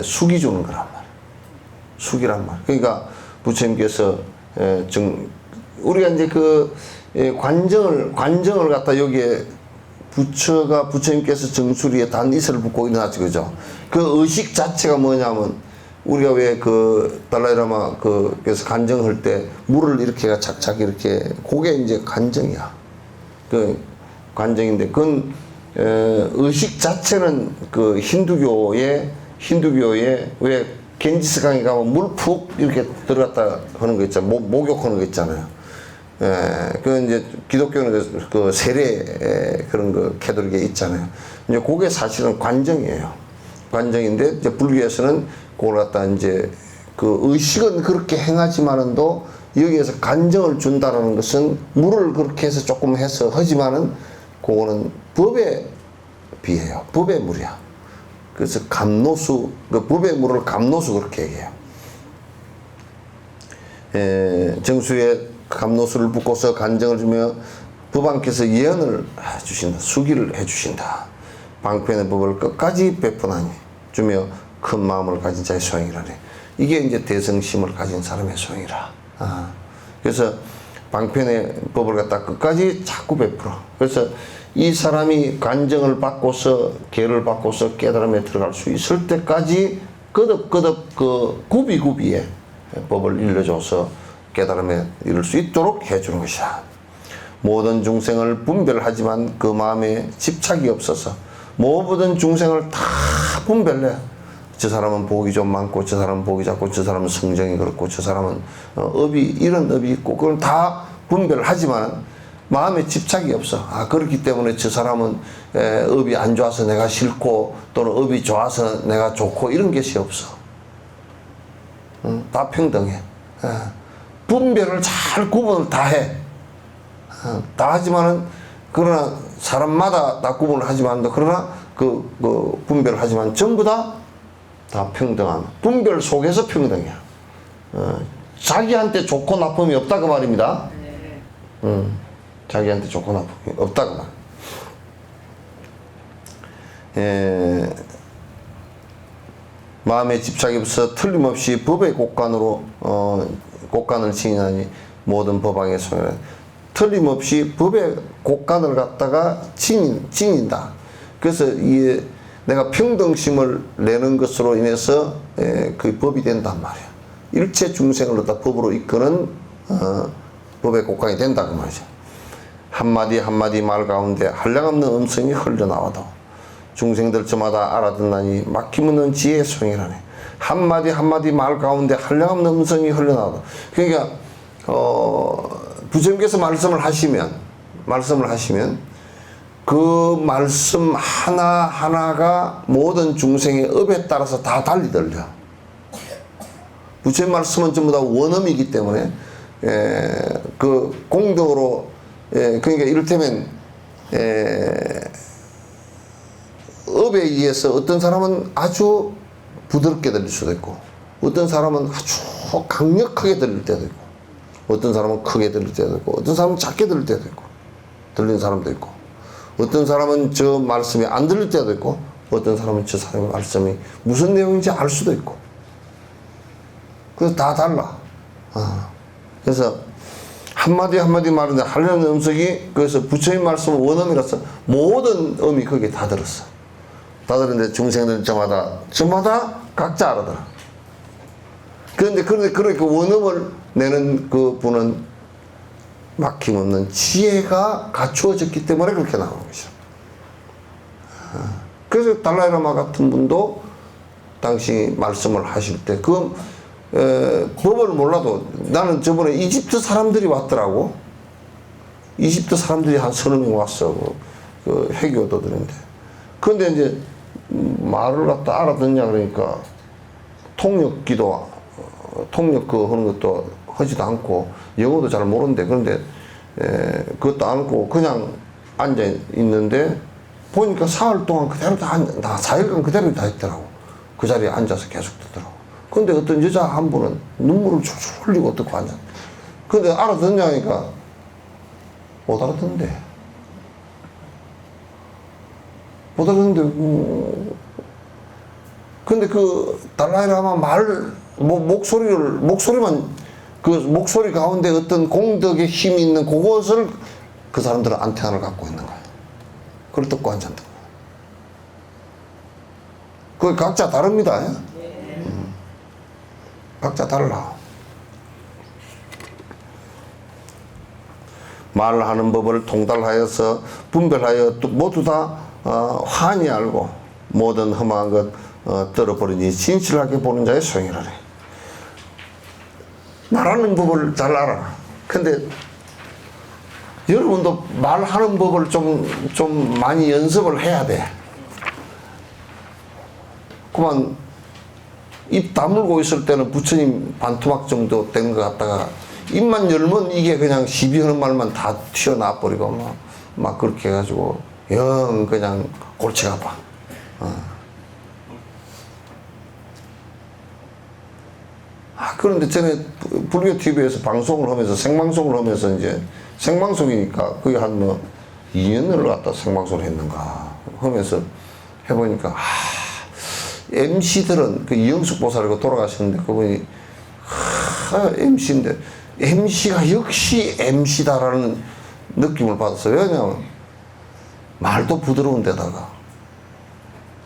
숙이 주는 거란 말이야. 숙이란 말. 그러니까 부처님께서 우리가 이제 관정을 갖다 여기에 부처님께서 정수리에 단 이슬을 붓고 일어났지, 그죠? 그 의식 자체가 뭐냐면 우리가 왜 달라이라마 그래서 간정할 때 물을 이렇게 착착 이렇게 그게 이제 간정이야. 간정인데 그건 의식 자체는 힌두교에 왜 겐지스 강에 가면 물 푹 이렇게 들어갔다 하는 거 있잖아요. 목욕하는 거 있잖아요. 그 이제 기독교는 그 세례 그런 거 캐톨릭에 있잖아요. 이제 그게 사실은 관정이에요. 관정인데 이제 불교에서는 그걸 갖다 이제 의식은 그렇게 행하지만은도 여기에서 간정을 준다라는 것은 물을 그렇게 해서 조금 해서 하지만은 그거는 법에 비해요. 법의 물이야. 그래서 감노수, 법의 물을 감노수 그렇게 얘기해요. 정수에 감노수를 붓고서 간정을 주며 법왕께서 예언을 해주신다. 수기를 해주신다. 방편의 법을 끝까지 베푸나니 주며 큰 마음을 가진 자의 소행이라네. 이게 이제 대성심을 가진 사람의 소행이라. 그래서 방편의 법을 갖다 끝까지 자꾸 베풀어. 그래서 이 사람이 간정을 받고서 계를 받고서 깨달음에 들어갈 수 있을 때까지 거듭거듭 구비구비에 법을 일러줘서 깨달음에 이를 수 있도록 해주는 것이야. 모든 중생을 분별하지만 그 마음에 집착이 없어서 모든 중생을 다 분별해. 저 사람은 복이 좀 많고 저 사람은 복이 작고 저 사람은 성정이 그렇고 저 사람은 이런 업이 있고 그걸 다 분별하지만 마음에 집착이 없어. 그렇기 때문에 저 사람은 업이 안 좋아서 내가 싫고 또는 업이 좋아서 내가 좋고 이런 것이 없어. 다 평등해. 분별을 잘 구분을 다 해. 다 하지만은 그러나 사람마다 다 구분을 하지만 그러나 분별을 하지만 전부 다 평등한 분별 속에서 평등이야. 자기한테 좋고 나쁨이 없다 그 말입니다. 자기한테 좋고 나쁨이 없다 그 말. 마음에 집착이 없어 틀림없이 법의 곡간을 지니나니 모든 법왕의 소멸. 틀림없이 법의 곡간을 갖다가 지닌다. 그래서 이게 내가 평등심을 내는 것으로 인해서 그 법이 된단 말이야. 일체 중생을 갖다 법으로 이끄는 법의 곡간이 된다 그 말이죠. 한마디 한마디 말 가운데 한량없는 음성이 흘러나와도 중생들 저마다 알아듣나니 막힘없는 지혜의 소용이라네. 한마디 한마디 말 가운데 한량없는 음성이 흘러나와도, 그러니까 부처님께서 말씀을 하시면 그 말씀 하나하나가 모든 중생의 업에 따라서 다 달리 들려. 부처님 말씀은 전부 다 원음이기 때문에 그 공덕으로, 그러니까 이를테면 업에 의해서 어떤 사람은 아주 부드럽게 들릴 수도 있고, 어떤 사람은 아주 강력하게 들릴 때도 있고, 어떤 사람은 크게 들릴 때도 있고, 어떤 사람은 작게 들릴 때도 있고, 들리는 사람도 있고, 어떤 사람은 저 말씀이 안 들릴 때도 있고, 어떤 사람은 저 사람의 말씀이 무슨 내용인지 알 수도 있고, 그래서 다 달라. 그래서 한마디 한마디 말하는데 하려는 음성이, 그래서 부처님 말씀은 원음이라서 모든 음이 거기에 다 들었어. 다 들었는데 중생들 저마다 각자 알아들어. 그런데 그 원음을 내는 그 분은 막힘없는 지혜가 갖추어졌기 때문에 그렇게 나오는 것이죠. 그래서 달라이라마 같은 분도 당시 말씀을 하실 때 그 법을 몰라도, 나는 저번에 이집트 사람들이 왔더라고. 이집트 사람들이 한 30명 왔어. 그 해교도들인데. 그런데 이제 말을 갖다 알아듣냐 그러니까 통역 그 하는 것도 하지도 않고 영어도 잘 모르는데, 그런데 그것도 않고 그냥 앉아 있는데 보니까 사흘 동안 그대로 다 4일간 그대로 다 있더라고. 그 자리에 앉아서 계속 듣더라고. 근데 어떤 여자 한 분은 눈물을 줄줄 흘리고 어떻게 앉아. 근데 알아듣냐니까 못 알아듣는데. 못 알아듣는데. 근데 그 달라이라마 목소리만, 그 목소리 가운데 어떤 공덕의 힘이 있는 그것을 그 사람들은 안테나를 갖고 있는 거야. 그걸 듣고 앉았다. 그 각자 다릅니다. 각자 달라. 말하는 법을 통달하여서 분별하여 모두 다 환히 알고 모든 험한 것 떨어버리니 진실하게 보는 자의 소용이라래. 말하는 법을 잘 알아. 근데 여러분도 말하는 법을 좀 많이 연습을 해야 돼. 그만 입 다물고 있을 때는 부처님 반토막 정도 된 것 같다가 입만 열면 이게 그냥 시비하는 말만 다 튀어나와 버리고 막 그렇게 해가지고 영 그냥 골치가 아파. 그런데 전에 불교 TV에서 방송을 하면서 생방송을 하면서 이제 생방송이니까 그게 한 2년을 갖다 생방송을 했는가 하면서 해보니까 MC들은 그 이영숙 보살이고 돌아가셨는데 그분이 MC인데 MC가 역시 MC다라는 느낌을 받았어요. 왜냐하면 말도 부드러운 데다가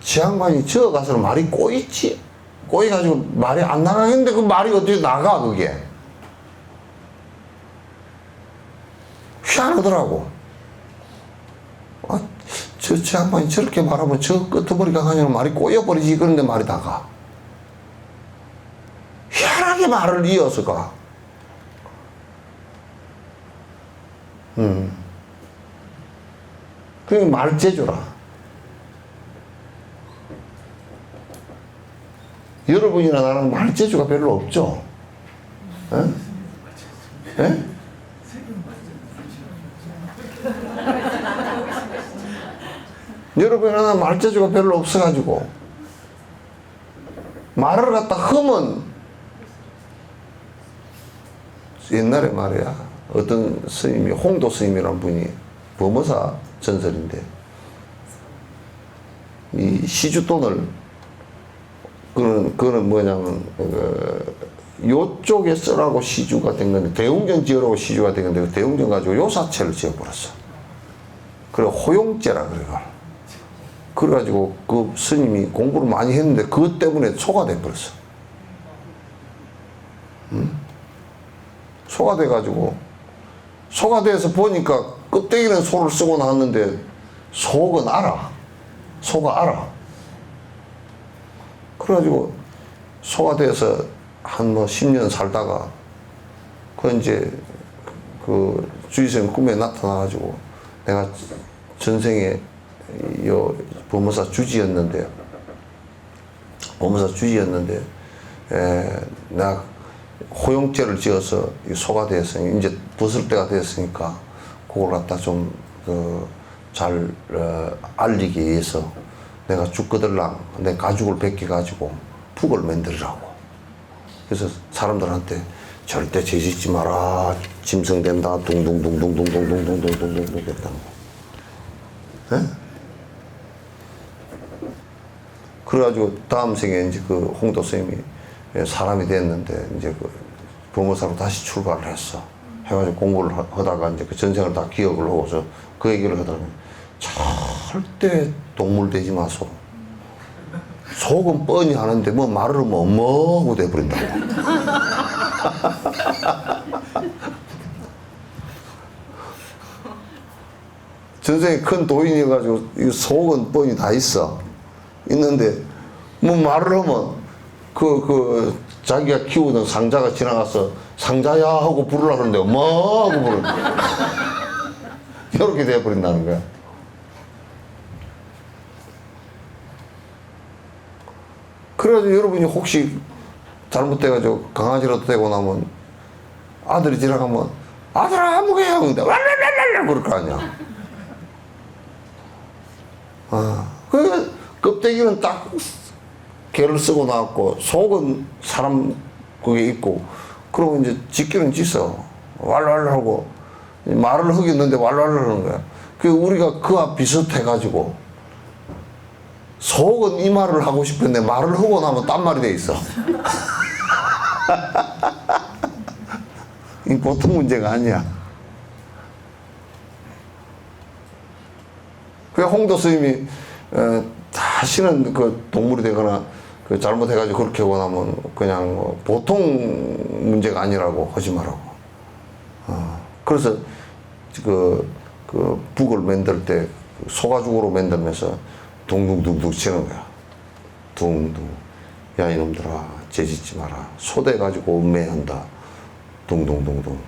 지 양반이 저 가서는 말이 꼬이지. 꼬이가지고 말이 안 나가겠는데 그 말이 어떻게 나가 그게. 희한하더라고. 저 양반이 저렇게 말하면 저 끄트머리가 그냥 말이 꼬여버리지. 그런데 말이 나가. 희한하게 말을 이어서 가. 그게 말재주라. 여러분이나 나는 말재주가 별로 없죠? 에? 에? 여러분이나 나는 말재주가 별로 없어가지고 말을 갖다 하면 옛날에 말이야 어떤 스님이 홍도 스님이라는 분이 범어사 전설인데 이 시주돈을 그거는 뭐냐면 요쪽에 쓰라고 시주가 된 건데 대웅전 지으라고 시주가 된 건데 대웅전 가지고 요사체를 지어버렸어. 그래 호용제라 그래가지고 그 스님이 공부를 많이 했는데 그것 때문에 소가 돼버렸어. 소가 돼가지고 소가대에서 보니까 껍데기는 소를 쓰고 나왔는데 속은 알아. 소가 알아. 그래가지고 소가대에서 한 뭐 10년 살다가 그 이제 그 주의쌤 꿈에 나타나가지고 내가 전생에 요 법무사 주지였는데 내가 호용죄를 지어서 이 소가 되었으니 이제 벗을 때가 되었으니까 그걸 갖다 좀 잘 알리기 위해서 내가 죽거들랑 내 가죽을 벗겨가지고 북을 만들으라고. 그래서 사람들한테 절대 죄짓지 마라. 짐승된다. 둥둥둥둥둥둥둥둥둥둥둥둥 됐다는 거. 예? 그래가지고 다음 생에 이제 그 홍도 스님이 사람이 됐는데 이제 그 법무사로 다시 출발을 했어. 해가지고 공부를 하다가 이제 그 전생을 다 기억을 하고서 그 얘기를 하다가 절대 동물 되지 마소. 속은 뻔히 하는데 뭐 말을 하면 엄마하고 돼버린다고. 전생에 큰 도인이어가지고 이 속은 뻔히 다 있어. 있는데 뭐 말을 하면 자기가 키우던 상자가 지나가서 상자야 하고 부르려고 하는데 엄마 하고 부르는 이렇게 돼버린다는 거야. 그래가지고 여러분이 혹시 잘못돼가지고 강아지라도 되고 나면 아들이 지나가면 아들아 아무개야 근데 왈랄랄랄 그럴 거 아니야. 그 껍데기는 딱 개를 쓰고 나왔고 속은 사람 그게 있고 그러고 이제 짓기는 짓어 왈왈 하고 말을 하겠는데 왈왈 하는 거야. 그 우리가 그와 비슷해가지고 속은 이 말을 하고 싶은데 말을 하고 나면 딴 말이 돼 있어. 이 보통 문제가 아니야. 그 홍도 스님이 다시는 그 동물이 되거나 그 잘못해가지고 그렇게 하고 나면 그냥 뭐 보통 문제가 아니라고 하지 말라고. 그래서 그 북을 만들 때 소가죽으로 만들면서 둥둥둥둥 치는 거야. 둥둥. 야 이놈들아 죄짓지 마라. 소대 가지고 음매한다. 둥둥둥둥.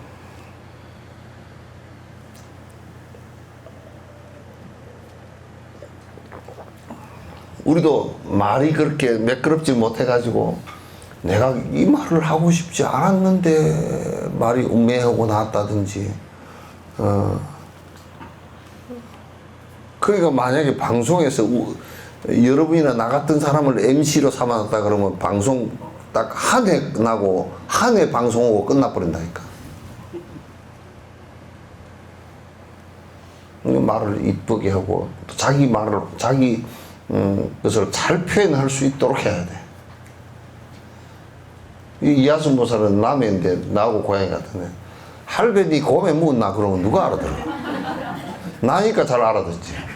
우리도 말이 그렇게 매끄럽지 못해가지고 내가 이 말을 하고 싶지 않았는데 말이 음매하고 나왔다든지 그러니까 만약에 방송에서 여러분이나 나 같은 사람을 MC로 삼았다 그러면 방송 딱 한 회 나고 한 회 방송하고 끝나버린다니까. 말을 이쁘게 하고 또 자기 말을 자기 것을 잘 표현할 수 있도록 해야 돼. 이 이하순 보살은 남해인데 나하고 고향이 같은데 할배 니 곰에 묻나 그러면 누가 알아들어? 나니까 잘 알아듣지.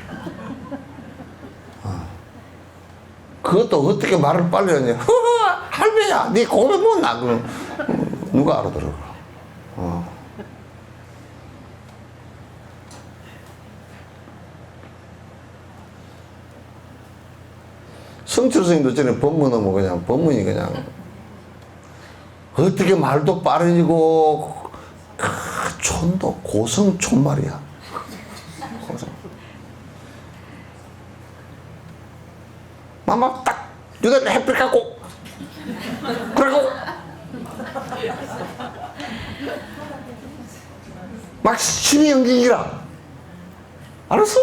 그것도 어떻게 말을 빨리 하냐. 할배야 니 곰에 묻나 그러면 누가 알아들어. 성철 스님도 전에 법문하면 그냥 법문이 그냥 어떻게 말도 빠르고 촌도 고성촌 말이야. 고성. 마마 딱 유대 햇빛 갖고 그리고 막 신이 연기기라. 알았어?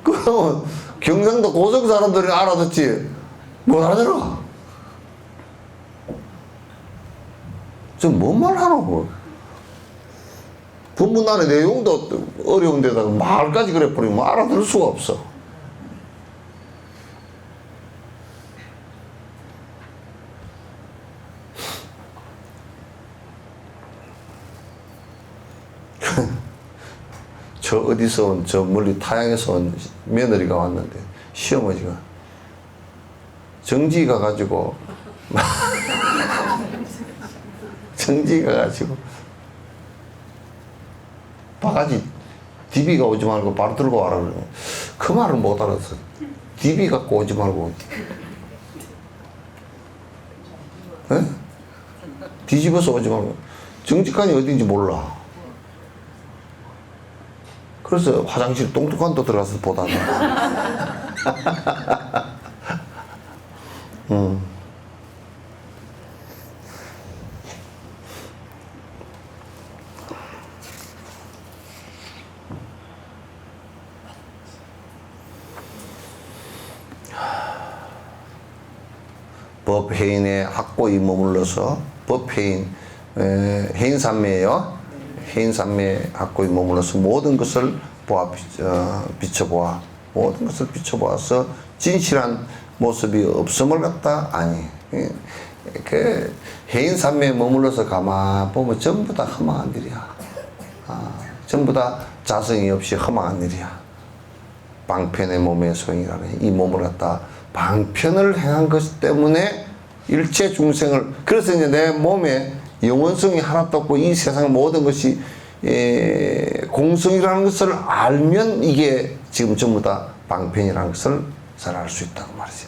그러면 경상도 고성 사람들이 알아듣지 못 알아들어. 저 뭔 말 하노? 본문 안에 내용도 어려운 데다가 말까지 그래 버리면 알아들을 수가 없어. 저 어디서 온, 저 멀리 타양에서 온 며느리가 왔는데 시어머니가 정지가 가지고 정지가 가지고 바가지 DB가 오지 말고 바로 들고 와라 그러네. 그 말을 못 알았어. DB 갖고 오지 말고 에? 뒤집어서 오지 말고 정직한이 어딘지 몰라. 그래서 화장실 똥뚜껑 또 들어가서 보다가 법해인의 확고히 머물러서 법해인 해인산매예요. 해인산매 확고히 머물러서 모든 것을 비춰보아 모든 것을 비춰보아서 진실한 모습이 없음을 갖다 아니 그 해인산매에 머물러서 가만 보면 전부 다 허망한 일이야. 전부 다 자성이 없이 허망한 일이야. 방편의 몸의 소용이라는 이 몸을 갖다 방편을 행한 것 때문에 일체 중생을 그래서 이제 내 몸에 영원성이 하나도 없고 이 세상 모든 것이 공성이라는 것을 알면 이게 지금 전부 다 방편이라는 것을 잘 알 수 있다고 말이죠.